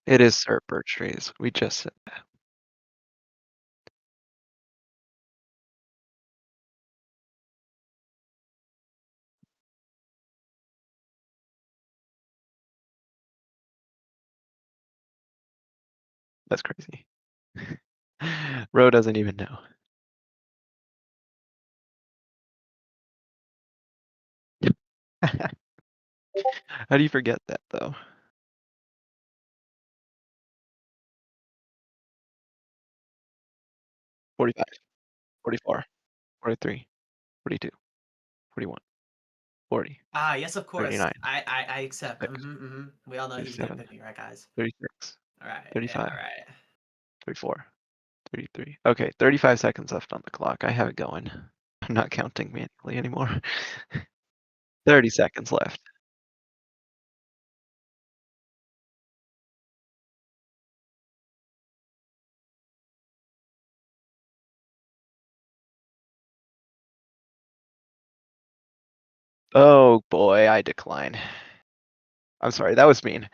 It is Sir Birch Trees. We just said that. That's crazy. Ro doesn't even know. How do you forget that though? 45, 44, 43, 42, 41, 40, Ah, yes, of course. 39, I accept. 6, We all know he's gonna 37, pick me, right, guys? 36, All right. 35, Yeah, all right. 34, 33. Okay, 35 seconds left on the clock. I have it going. I'm not counting manually anymore. 30 seconds left. Oh boy, I decline. I'm sorry, that was mean.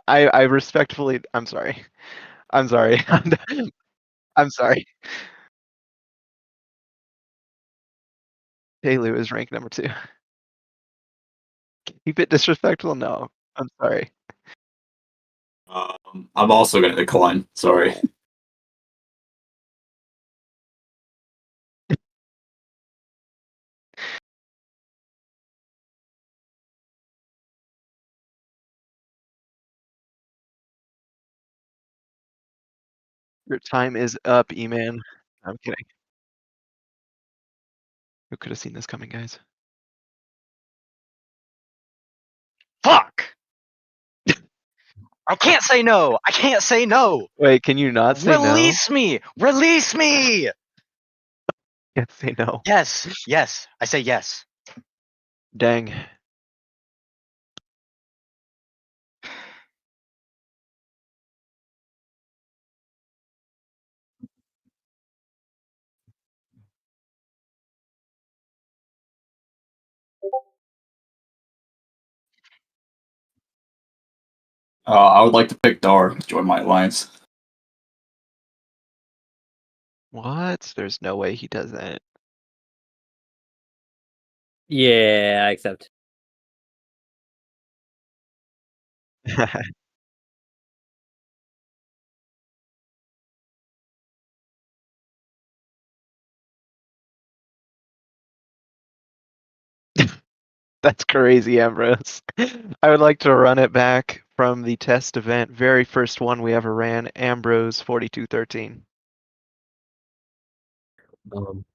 I respectfully, I'm sorry. I'm sorry. I'm sorry. Taylor is ranked number 2. Keep it disrespectful? No. I'm sorry. I'm also gonna decline. Sorry. Your time is up, E-Man. I'm kidding. Who could have seen this coming, guys? Fuck! I can't say no. I can't say no. Wait, can you not say no? Release me. Release me. Can't say no. Yes. Yes. I say yes. Dang. I would like to pick Dar. Join my alliance. What? There's no way he does that. Yeah, I accept. That's crazy, Ambrose. I would like to run it back from the test event, very first one we ever ran, Ambrose 4213. Um,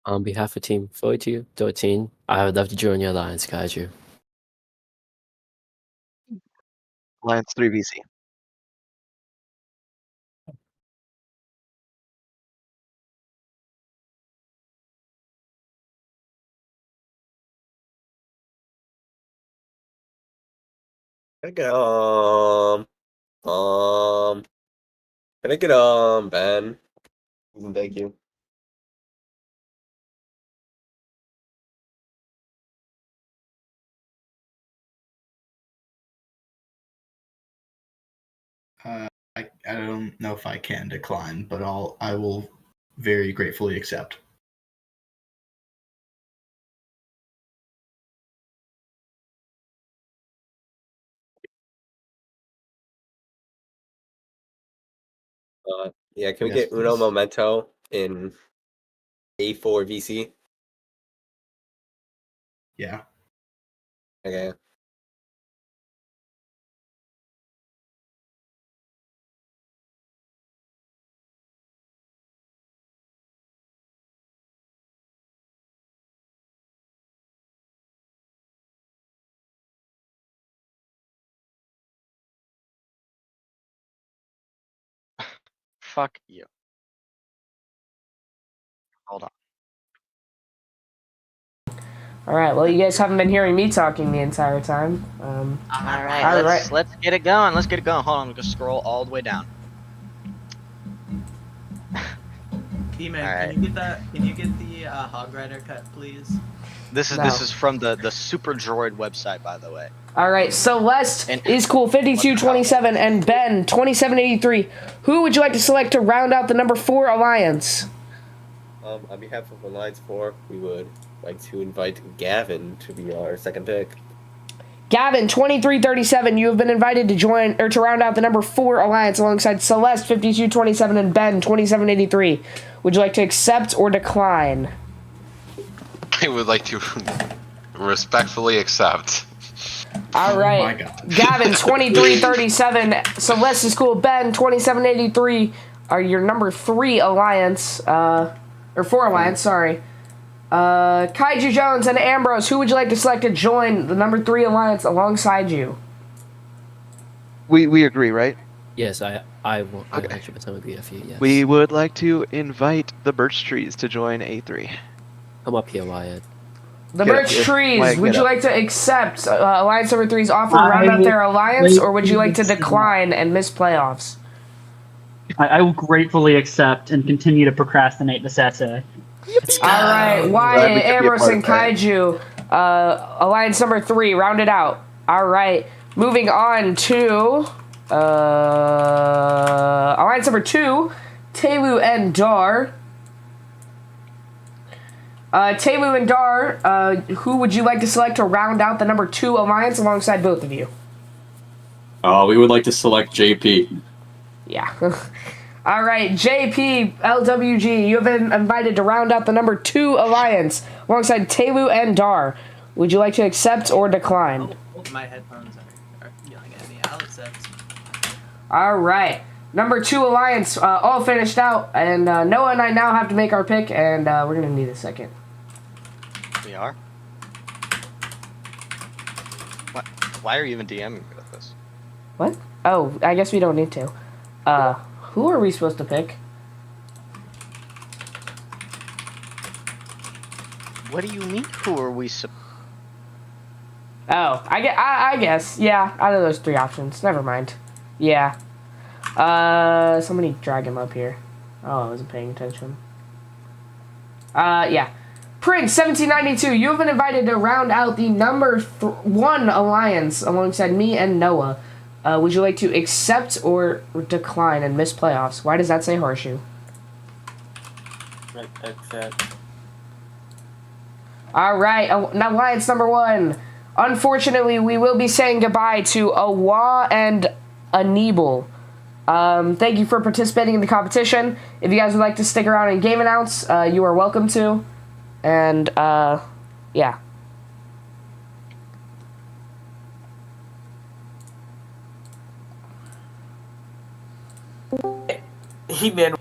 on behalf of Team 4213, I would love to join your alliance, Kaiju. Alliance 3VC. Can I get can I get Ben? Thank you. I don't know if I can decline, but I will very gratefully accept. Yeah, can we Yes, get Uno please. Momento in A4 VC? Yeah. Okay. Fuck you. Hold on. All right. Well, you guys haven't been hearing me talking the entire time. All right. All Let's right. get it going. Let's get it going. Hold on. I'm gonna scroll all the way down. E-Man, Alright. can you get that? Can you get the Hog Rider cut, please? This No. is from the Super Droid website, by the way. All right, Celeste And- is cool 5227 and Ben 2783. Who would you like to select to round out the number 4 alliance? On behalf of Alliance 4, we would like to invite Gavin to be our second pick. Gavin 2337, you have been invited to join or to round out the number 4 alliance alongside Celeste 5227 and Ben 2783. Would you like to accept or decline? I would like to respectfully accept. All Oh right. my God. Gavin 2337, Celeste is cool. Ben 2783 are your number 3 alliance, or 4 alliance. Sorry. Kaiju Jones and Ambrose. Who would you like to select to join the number 3 alliance alongside you? We agree, right? Yes, I will Okay. 100% agree with you. Yes. We would like to invite the Birch Trees to join A3. Come up here, Wyatt. The Get up Birch here. Trees. Wyatt, would get you up. like to accept alliance number 3's offer to round out their alliance, or would you like to decline and miss playoffs? I will gratefully accept and continue to procrastinate this essay. All right, Glad we Wyatt, could be a Ambrose, part and of that. Kaiju. Alliance number 3, round it out. All right, moving on to alliance number 2, Telu and Dar. Telu and Dar, who would you like to select to round out the number 2 alliance alongside both of you? We would like to select JP. Yeah. All right, JP, LWG, you have been invited to round out the number 2 alliance alongside Telu and Dar. Would you like to accept or decline? Oh, my headphones are yelling at me. I'll accept. All right. Number 2 alliance, all finished out, and Noah and I now have to make our pick, and we're going to need a second. We are? What? Why are you even DMing me with this? What? Oh, I guess we don't need to. Who are we supposed to pick? What do you mean, who are we Oh, I guess. Yeah, out of those 3 options. Never mind. Yeah. Somebody drag him up here. Oh, I wasn't paying attention. Yeah. Prince 1792, you have been invited to round out the number 1 alliance alongside me and Noah. Would you like to accept or decline and miss playoffs? Why does that say horseshoe? Accept. All right, alliance number 1. Unfortunately, we will be saying goodbye to Awa and Anibal. Thank you for participating in the competition. If you guys would like to stick around and game announce, you are welcome to. And, yeah. He-Man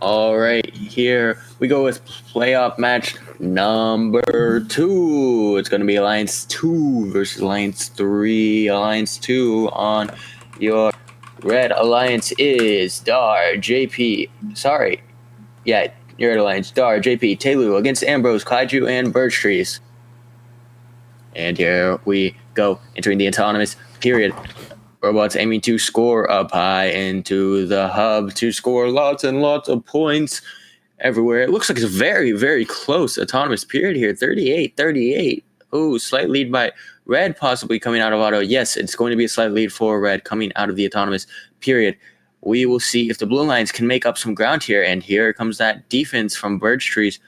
All right, here we go with playoff match number 2. It's going to be Alliance 2 versus Alliance 3. Alliance 2 on your red alliance is Dar, JP. Sorry. Yeah, your red alliance, Dar, JP, Telu against Ambrose, Kaiju, and Birch Trees. And here we go, entering the autonomous period. Robots aiming to score up high into the hub to score lots and lots of points everywhere. It looks like it's a very, very close autonomous period here. 38-38. Ooh, slight lead by Red possibly coming out of auto. Yes, it's going to be a slight lead for Red coming out of the autonomous period. We will see if the Blue Lions can make up some ground here. And here comes that defense from Birch Trees.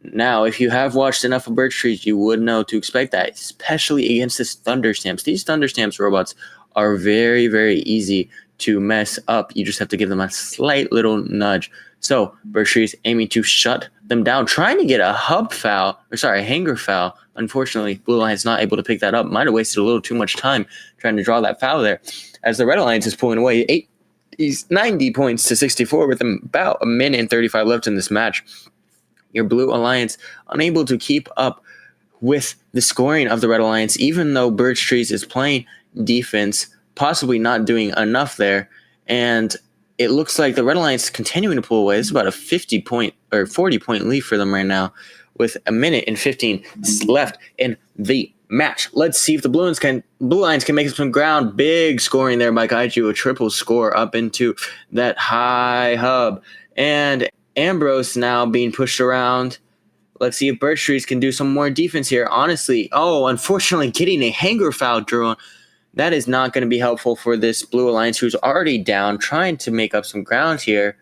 Now, if you have watched enough of Birch Trees, you would know to expect that, especially against this Thunderstamps. These Thunderstamps robots are very, very easy to mess up. You just have to give them a slight little nudge. So, Birch Trees aiming to shut them down, trying to get a hanger foul. Unfortunately, Blue Alliance not able to pick that up. Might have wasted a little too much time trying to draw that foul there. As the Red Alliance is pulling away, 90 points to 64 with about a minute and 35 left in this match. Your Blue Alliance unable to keep up with the scoring of the Red Alliance, even though Birch Trees is playing defense, possibly not doing enough there. And it looks like the Red Alliance is continuing to pull away. It's about a 40-point lead for them right now, with a minute and 15 left in the match. Let's see if the Blue Lions can make up some ground. Big scoring there by Kaiju, a triple score up into that high hub. And Ambrose now being pushed around. Let's see if Birch Trees can do some more defense here. Honestly, unfortunately, getting a hanger foul drawn. That is not going to be helpful for this Blue Alliance, who's already down, trying to make up some ground here.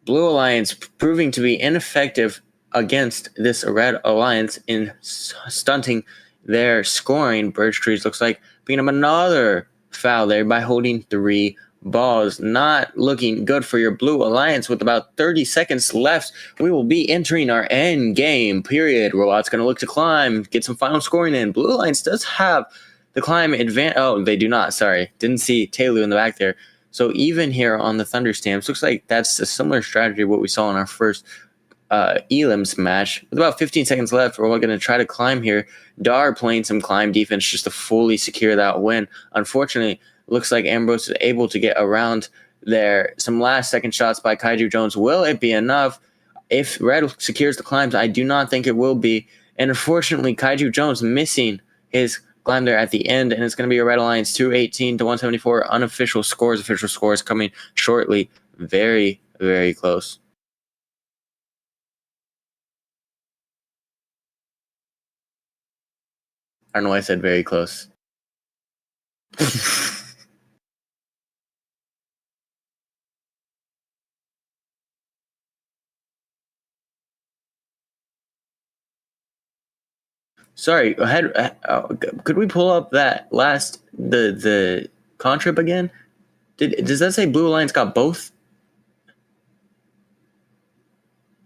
Blue Alliance proving to be ineffective against this Red Alliance in stunting their scoring. Birch Trees looks like picking up another foul there by holding 3 balls. Not looking good for your Blue Alliance. With about 30 seconds left, we will be entering our end game period. Robot's going to look to climb, get some final scoring in. Blue Alliance does have the climb advantage. Oh, they do not. Sorry. Didn't see Telu in the back there. So even here on the Thunderstamps, looks like that's a similar strategy to what we saw in our first Elims match. With about 15 seconds left, we're going to try to climb here. Dar playing some climb defense just to fully secure that win. Unfortunately, looks like Ambrose is able to get around there. Some last second shots by Kaiju Jones. Will it be enough? If Red secures the climbs, I do not think it will be. And unfortunately, Kaiju Jones missing his climb there at the end. And it's going to be a Red Alliance 218 to 174. Unofficial scores. Official scores coming shortly. Very, very close. I don't know why I said very close. Sorry, could we pull up that last the con trip again? Does that say Blue Alliance got both?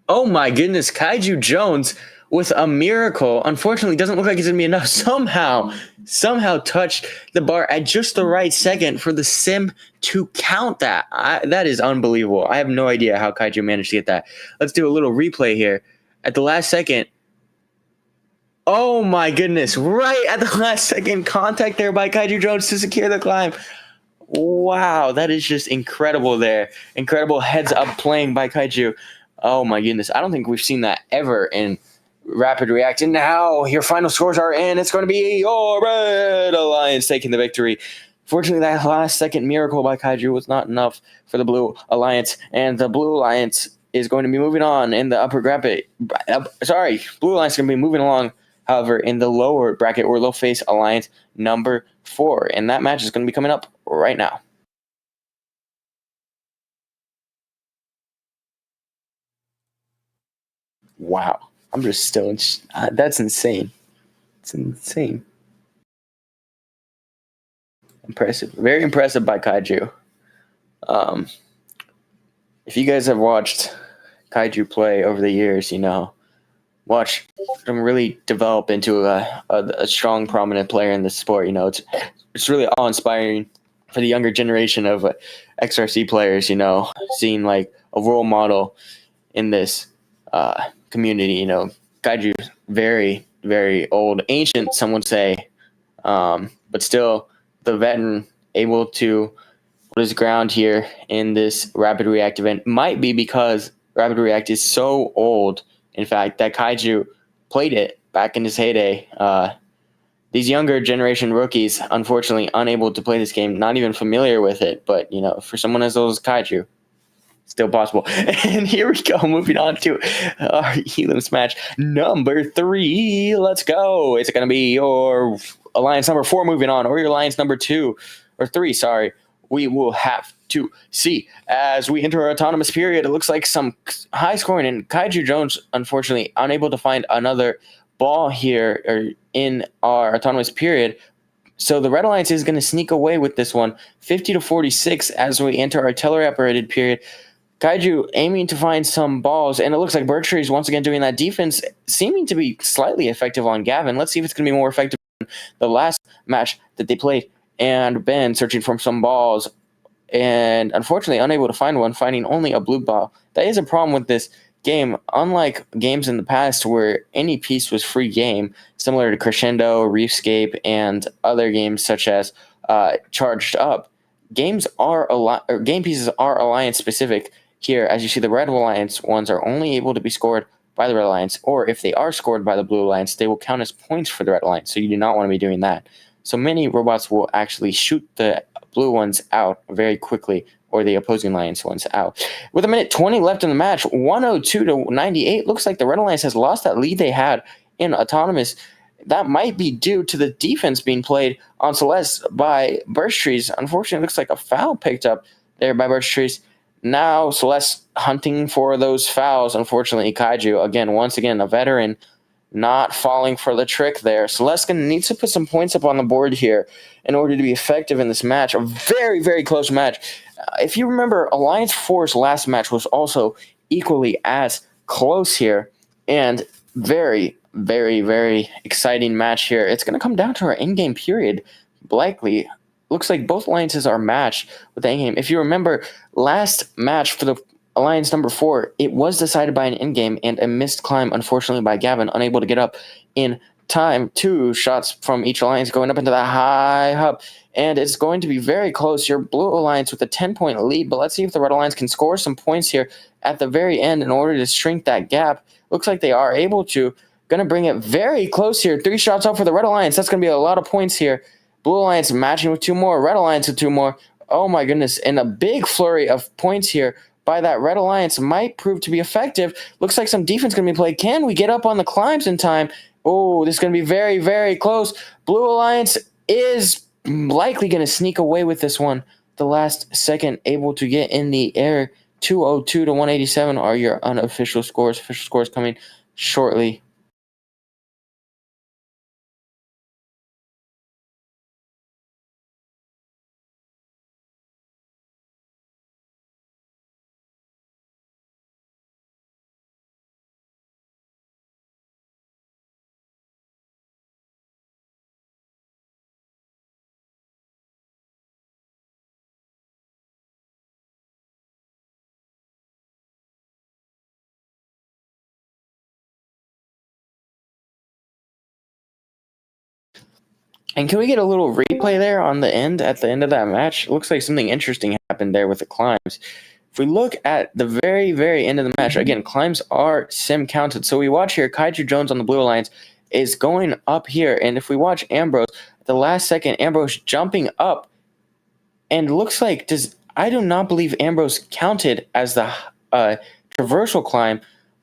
Oh my goodness, Kaiju Jones with a miracle. Unfortunately, doesn't look like it's gonna be enough. Somehow touched the bar at just the right second for the sim to count that. That is unbelievable. I have no idea how Kaiju managed to get that. Let's do a little replay here. At the last second. Oh my goodness, right at the last second, contact there by Kaiju Jones to secure the climb. Wow, that is just incredible there. Incredible heads up playing by Kaiju. Oh my goodness, I don't think we've seen that ever in Rapid React. And now your final scores are in. It's going to be your Red Alliance taking the victory. Fortunately, that last second miracle by Kaiju was not enough for the Blue Alliance. And the Blue Alliance is going to be moving on in the upper bracket. Blue Alliance is going to be moving along. However, in the lower bracket, or they'll face Alliance number 4. And that match is going to be coming up right now. Wow. I'm just still... that's insane. It's insane. Impressive. Very impressive by Kaiju. If you guys have watched Kaiju play over the years, you know, watch them really develop into a strong, prominent player in this sport. You know, it's really awe-inspiring for the younger generation of XRC players, you know, seeing like a role model in this community. You know, Kaiju, very, very old, ancient, some would say, but still the veteran able to hold his ground here in this Rapid React event. Might be because Rapid React is so old, in fact, that Kaiju played it back in his heyday. These younger generation rookies, unfortunately, unable to play this game, not even familiar with it. But, you know, for someone as old as Kaiju, still possible. And here we go, moving on to our Elims match number 3. Let's go. It's going to be your Alliance number 4 moving on, or your Alliance number 2, or 3, sorry. We will have to see as we enter our autonomous period. It looks like some high scoring, and Kaiju Jones, unfortunately, unable to find another ball here or in our autonomous period. So the Red Alliance is going to sneak away with this one, 50-46 as we enter our artillery operated period. Kaiju aiming to find some balls, and it looks like Birch Tree is once again doing that defense, seeming to be slightly effective on Gavin. Let's see if it's going to be more effective than the last match that they played. And Ben searching for some balls, and unfortunately unable to find one, finding only a blue ball. That is a problem with this game. Unlike games in the past where any piece was free game, similar to Crescendo, Reefscape, and other games such as Charged Up, game pieces are Alliance specific. Here, as you see, the Red Alliance ones are only able to be scored by the Red Alliance, or if they are scored by the Blue Alliance, they will count as points for the Red Alliance, so you do not want to be doing that. So many robots will actually shoot the blue ones out very quickly, or the opposing Alliance ones out. With 1:20 left in the match, 102-98, looks like the Red Alliance has lost that lead they had in Autonomous. That might be due to the defense being played on Celeste by Birch Trees. Unfortunately, it looks like a foul picked up there by Birch Trees. Now Celeste hunting for those fouls. Unfortunately, Kaiju, once again, a veteran, not falling for the trick there. Celeste needs to put some points up on the board here in order to be effective in this match. A very, very close match. If you remember, Alliance 4's last match was also equally as close here, and very, very, very exciting match here. It's going to come down to our in-game period, likely. Looks like both alliances are matched with the in-game. If you remember, last match for the Alliance number 4, it was decided by an in-game and a missed climb, unfortunately, by Gavin, unable to get up in time. 2 shots from each alliance going up into the high hub, and it's going to be very close. Your Blue Alliance with a 10-point lead, but let's see if the Red Alliance can score some points here at the very end in order to shrink that gap. Looks like they are able to. Going to bring it very close here. 3 shots up for the Red Alliance. That's going to be a lot of points here. Blue Alliance matching with 2 more. Red Alliance with 2 more. Oh my goodness. And a big flurry of points here by that Red Alliance might prove to be effective. Looks like some defense going to be played. Can we get up on the climbs in time? Oh, this is going to be very, very close. Blue Alliance is likely going to sneak away with this one. The last second able to get in the air. 202-187 are your unofficial scores. Official scores coming shortly. And can we get a little replay there on the end, at the end of that match? It looks like something interesting happened there with the climbs. If we look at the very, very end of the match, again, climbs are sim counted. So we watch here, Kaiju Jones on the Blue Alliance is going up here. And if we watch Ambrose, at the last second, Ambrose jumping up. And looks like, I do not believe Ambrose counted as the traversal climb,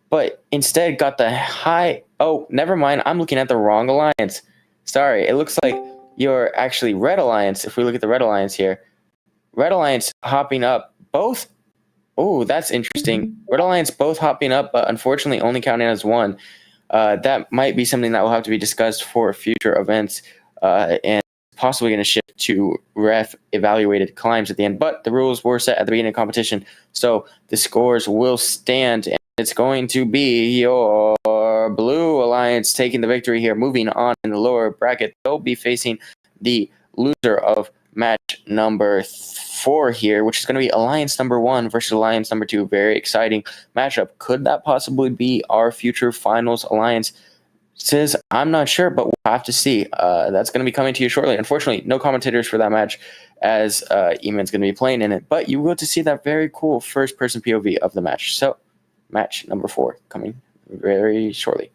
but instead got the high. Oh, never mind. I'm looking at the wrong alliance. Sorry, it looks like you're actually Red Alliance. If we look at the Red Alliance here, Red Alliance hopping up both. Oh, that's interesting. Red Alliance both hopping up, but unfortunately only counting as one. That might be something that will have to be discussed for future events, and possibly going to shift to ref evaluated climbs at the end. But the rules were set at the beginning of the competition, so the scores will stand, and it's going to be your Blue Alliance taking the victory here. Moving on in the lower bracket, they'll be facing the loser of match number 4 here, which is going to be Alliance number 1 versus Alliance number 2. Very exciting matchup. Could that possibly be our future finals alliance? Says I'm not sure, but we'll have to see. That's going to be coming to you shortly. Unfortunately, no commentators for that match, as Eamon's going to be playing in it. But you will to see that very cool first-person POV of the match. So, match number 4 coming very shortly.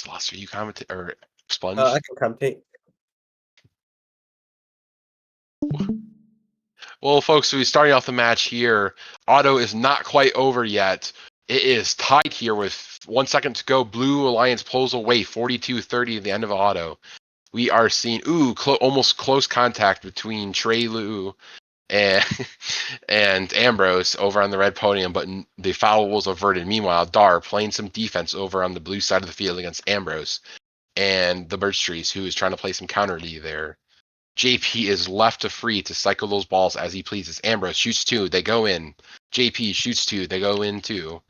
Celeste, are you commenting or Sponge? I can commentate. Well, folks, we're starting off the match here. Auto is not quite over yet. It is tied here with 1 second to go. Blue Alliance pulls away 42-30 at the end of Auto. We are seeing almost close contact between Trey Lu and and Ambrose over on the red podium, but the foul was averted. Meanwhile, Dar playing some defense over on the blue side of the field against Ambrose and the Birch Trees, who is trying to play some counter D there. JP is left to free to cycle those balls as he pleases. Ambrose shoots 2, they go in. JP shoots 2, they go in too.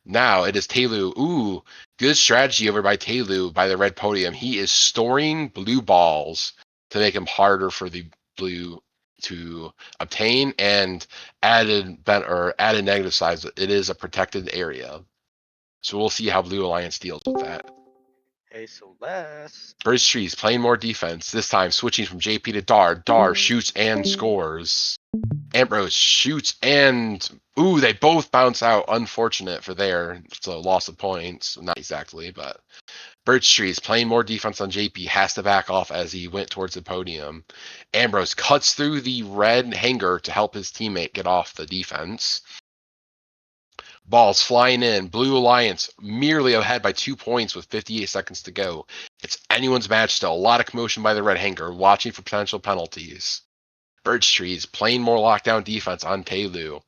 Now it is Taylu. Ooh, good strategy over by Taylu by the red podium. He is storing blue balls to make them harder for the blue to obtain, and added negative sides. It is a protected area. So we'll see how Blue Alliance deals with that. Hey, Celeste. Birch Trees playing more defense, this time switching from JP to Dar. Dar shoots and scores. Ambrose shoots and they both bounce out. Unfortunate for there. It's a loss of points. Not exactly, but Birch Trees playing more defense on JP, has to back off as he went towards the podium. Ambrose cuts through the red hanger to help his teammate get off the defense. Balls flying in. Blue Alliance merely ahead by 2 points with 58 seconds to go. It's anyone's match still. A lot of commotion by the red hanger, watching for potential penalties. Birch Trees playing more lockdown defense on Taylu.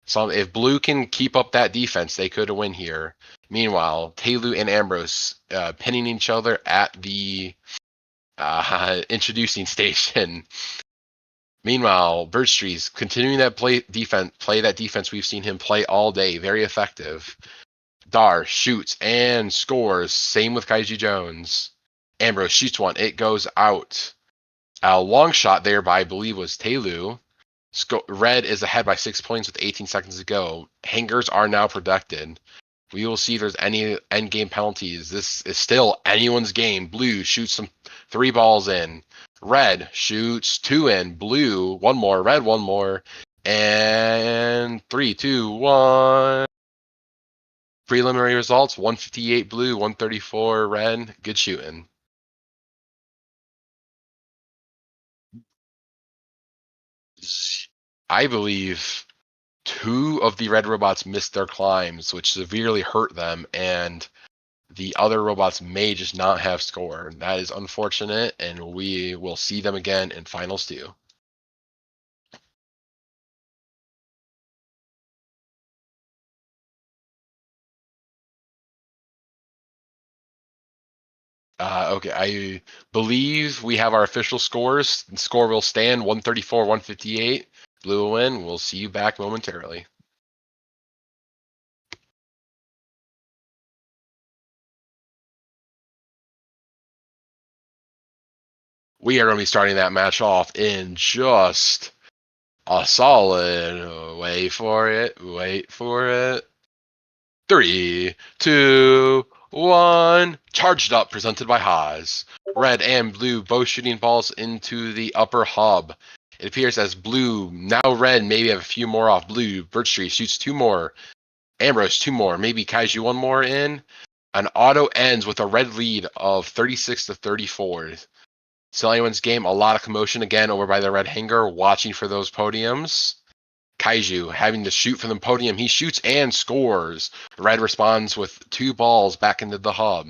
So if Blue can keep up that defense, they could win here. Meanwhile, Taylu and Ambrose pinning each other at the introducing station. Meanwhile, Birch Trees continuing that play that defense we've seen him play all day. Very effective. Dar shoots and scores. Same with Kaiju Jones. Ambrose shoots one. It goes out. A long shot there by, I believe, was Taylu. Red is ahead by 6 points with 18 seconds to go. Hangers are now protected. We will see if there's any end game penalties. This is still anyone's game. Blue shoots some 3 balls in. Red shoots 2 in. Blue 1 more. Red 1 more. And 3, 2, 1. Preliminary results: 158 blue, 134 red. Good shooting. I believe 2 of the red robots missed their climbs, which severely hurt them, and the other robots may just not have score. That is unfortunate, and we will see them again in Finals 2. Okay, I believe we have our official scores. The score will stand 134, 158. Blue will win. We'll see you back momentarily. We are going to be starting that match off in just a solid, wait for it. 3, 2, 1. Charged up, presented by Haas. Red and blue both shooting balls into the upper hub. It appears as blue, now red, maybe have a few more off blue. Birch Tree shoots 2 more. Ambrose 2 more. Maybe Kaiju 1 more in. An auto ends with a red lead of 36-34. Still anyone's game. A lot of commotion again over by the red hanger, watching for those podiums. Kaiju having to shoot from the podium. He shoots and scores. Red responds with 2 balls back into the hub.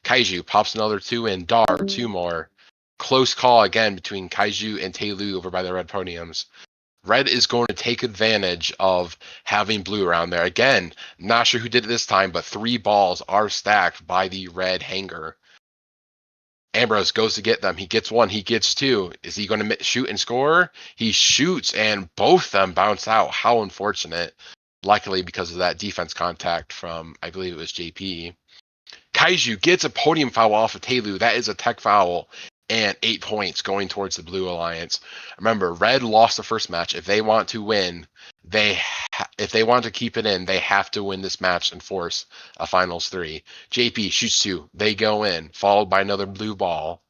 Kaiju pops another 2 in. Dar 2 more. Close call again between Kaiju and Taylu over by the red podiums. Red is going to take advantage of having blue around there. Again, not sure who did it this time, but 3 balls are stacked by the red hanger. Ambrose goes to get them. He gets 1. He gets 2. Is he going to shoot and score? He shoots, and both of them bounce out. How unfortunate. Luckily, because of that defense contact from, I believe it was JP. Kaiju gets a podium foul off of Taylu. That is a tech foul. And 8 points going towards the Blue Alliance. Remember, Red lost the first match. If they want to win, if they want to keep it in, they have to win this match and force a Finals 3. JP shoots 2. They go in, followed by another blue ball.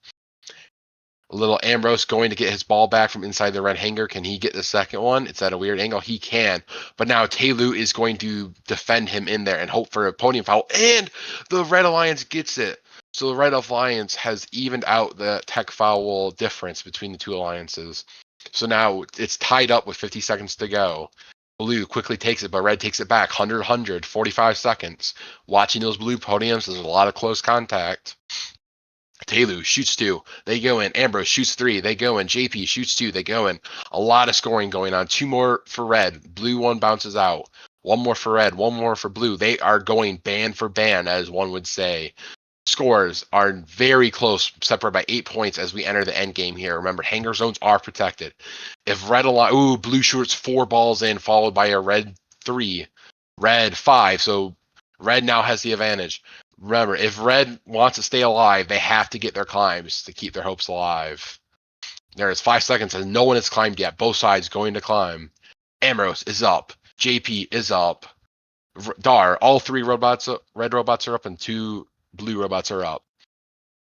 A little Ambrose going to get his ball back from inside the red hanger. Can he get the second one? It's at a weird angle. He can. But now Taylu is going to defend him in there and hope for a podium foul. And the Red Alliance gets it. So the Red Alliance has evened out the tech foul difference between the two alliances. So now it's tied up with 50 seconds to go. Blue quickly takes it, but Red takes it back. 100, 45 seconds. Watching those blue podiums, there's a lot of close contact. Taylor shoots 2. They go in. Ambrose shoots 3. They go in. JP shoots 2. They go in. A lot of scoring going on. 2 more for Red. Blue 1 bounces out. 1 more for Red. 1 more for Blue. They are going ban for ban, as one would say. Scores are very close, separated by 8 points as we enter the end game here. Remember, hanger zones are protected. If Red Blue shoots 4 balls in, followed by a Red 3, Red 5. So Red now has the advantage. Remember, if Red wants to stay alive, they have to get their climbs to keep their hopes alive. There is 5 seconds and no one has climbed yet. Both sides going to climb. Ambrose is up. JP is up. Dar, all 3 red robots are up and 2 blue robots are up.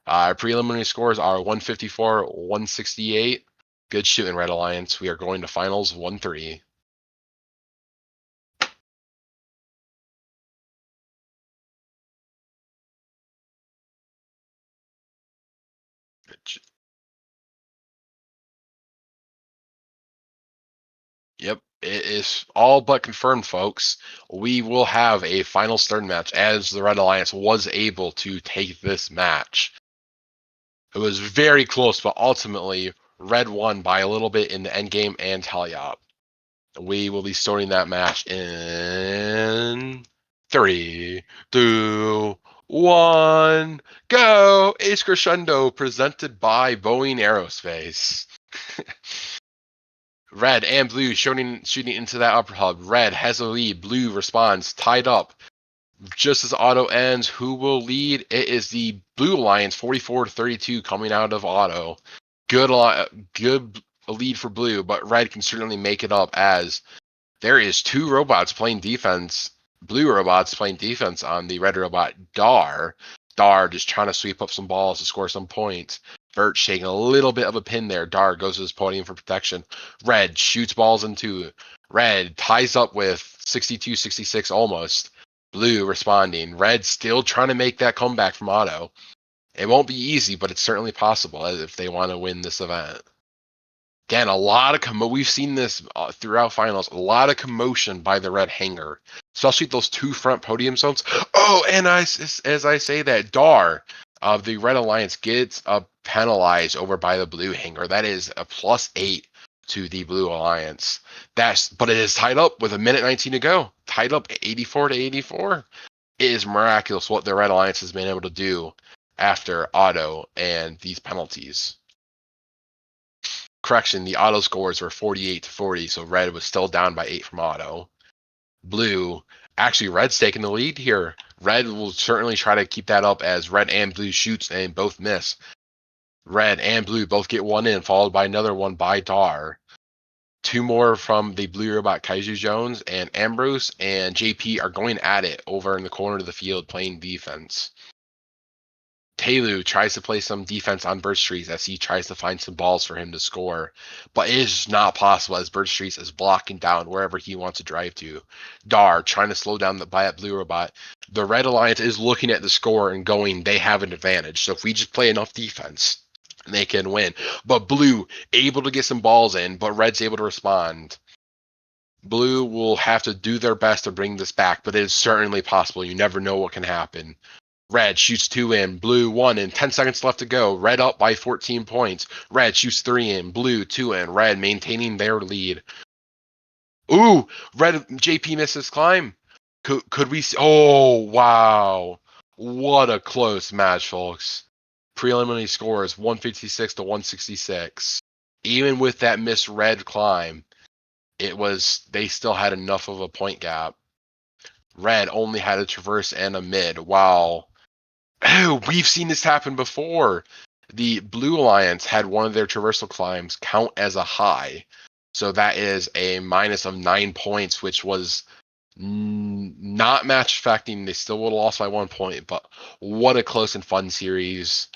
Our preliminary scores are 154, 168. Good shooting, Red Alliance. We are going to finals 1-3. Yep, it is all but confirmed, folks. We will have a final stern match as the Red Alliance was able to take this match. It was very close, but ultimately Red won by a little bit in the end game and tally-up. We will be starting that match in 3, 2, 1, go! Ace Crescendo presented by Boeing Aerospace. Red and Blue shooting into that upper hub. Red has a lead. Blue responds. Tied up. Just as auto ends, who will lead? It is the Blue Alliance, 44-32, coming out of auto. Good lead for Blue, but Red can certainly make it up as there is 2 robots playing defense. Blue robots playing defense on the Red robot Dar. Dar just trying to sweep up some balls to score some points. Birch taking a little bit of a pin there. Dar goes to his podium for protection. Red shoots balls into. Red ties up with 62-66 almost. Blue responding. Red still trying to make that comeback from auto. It won't be easy, but it's certainly possible if they want to win this event. Again, a lot of we've seen this throughout finals. A lot of commotion by the Red hanger, especially those 2 front podium zones. Oh, and as I say that, Dar of the Red Alliance gets penalized over by the Blue hanger. That is a +8 to the Blue Alliance. But it is tied up with 1:19 to go. Tied up 84-84. It is miraculous what the Red Alliance has been able to do after auto and these penalties. Correction, the auto scores were 48-40, so Red was still down by 8 from auto. Blue, actually Red's taking the lead here. Red will certainly try to keep that up as Red and Blue shoots and both miss. Red and Blue both get 1 in, followed by another one by Dar. 2 more from the Blue robot Kaiju Jones, and Ambrose and JP are going at it over in the corner of the field playing defense. Taylor tries to play some defense on Birch Streets as he tries to find some balls for him to score, but it is not possible as Birch Streets is blocking down wherever he wants to drive to. Dar trying to slow down the Blue robot. The Red Alliance is looking at the score and going, they have an advantage. So if we just play enough defense, they can win. But Blue able to get some balls in, but Red's able to respond. Blue will have to do their best to bring this back, but it is certainly possible. You never know what can happen. Red shoots 2 in, Blue 1 in, 10 seconds left to go. Red up by 14 points. Red shoots 3 in, Blue 2 in. Red maintaining their lead. Ooh, Red JP misses climb. Could we see? Oh, wow. What a close match, folks. Preliminary scores 156-166. Even with that missed Red climb, they still had enough of a point gap. Red only had a traverse and a mid. Wow. Oh, we've seen this happen before. The Blue Alliance had one of their traversal climbs count as a high. So that is a minus of 9 points, which was not match affecting. They still would have lost by 1 point, but what a close and fun series.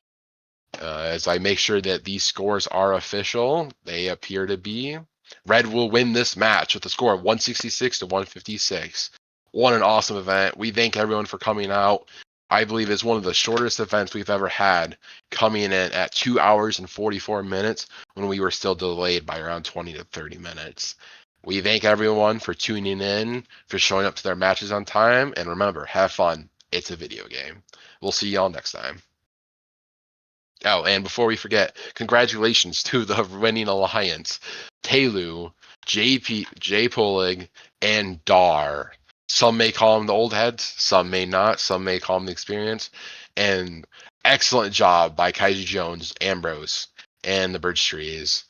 As I make sure that these scores are official, they appear to be. Red will win this match with a score of 166-156. What an awesome event. We thank everyone for coming out. I believe is one of the shortest events we've ever had, coming in at 2 hours and 44 minutes when we were still delayed by around 20 to 30 minutes. We thank everyone for tuning in, for showing up to their matches on time, and remember, have fun. It's a video game. We'll see y'all next time. Oh, and before we forget, congratulations to the winning alliance, Telu, JP, J Polig, and Dar. Some may call them the old heads, some may not, some may call them the experience. And excellent job by Kaiju Jones, Ambrose, and the Birch Trees.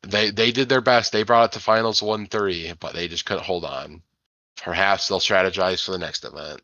They did their best. They brought it to finals 1-3, but they just couldn't hold on. Perhaps they'll strategize for the next event.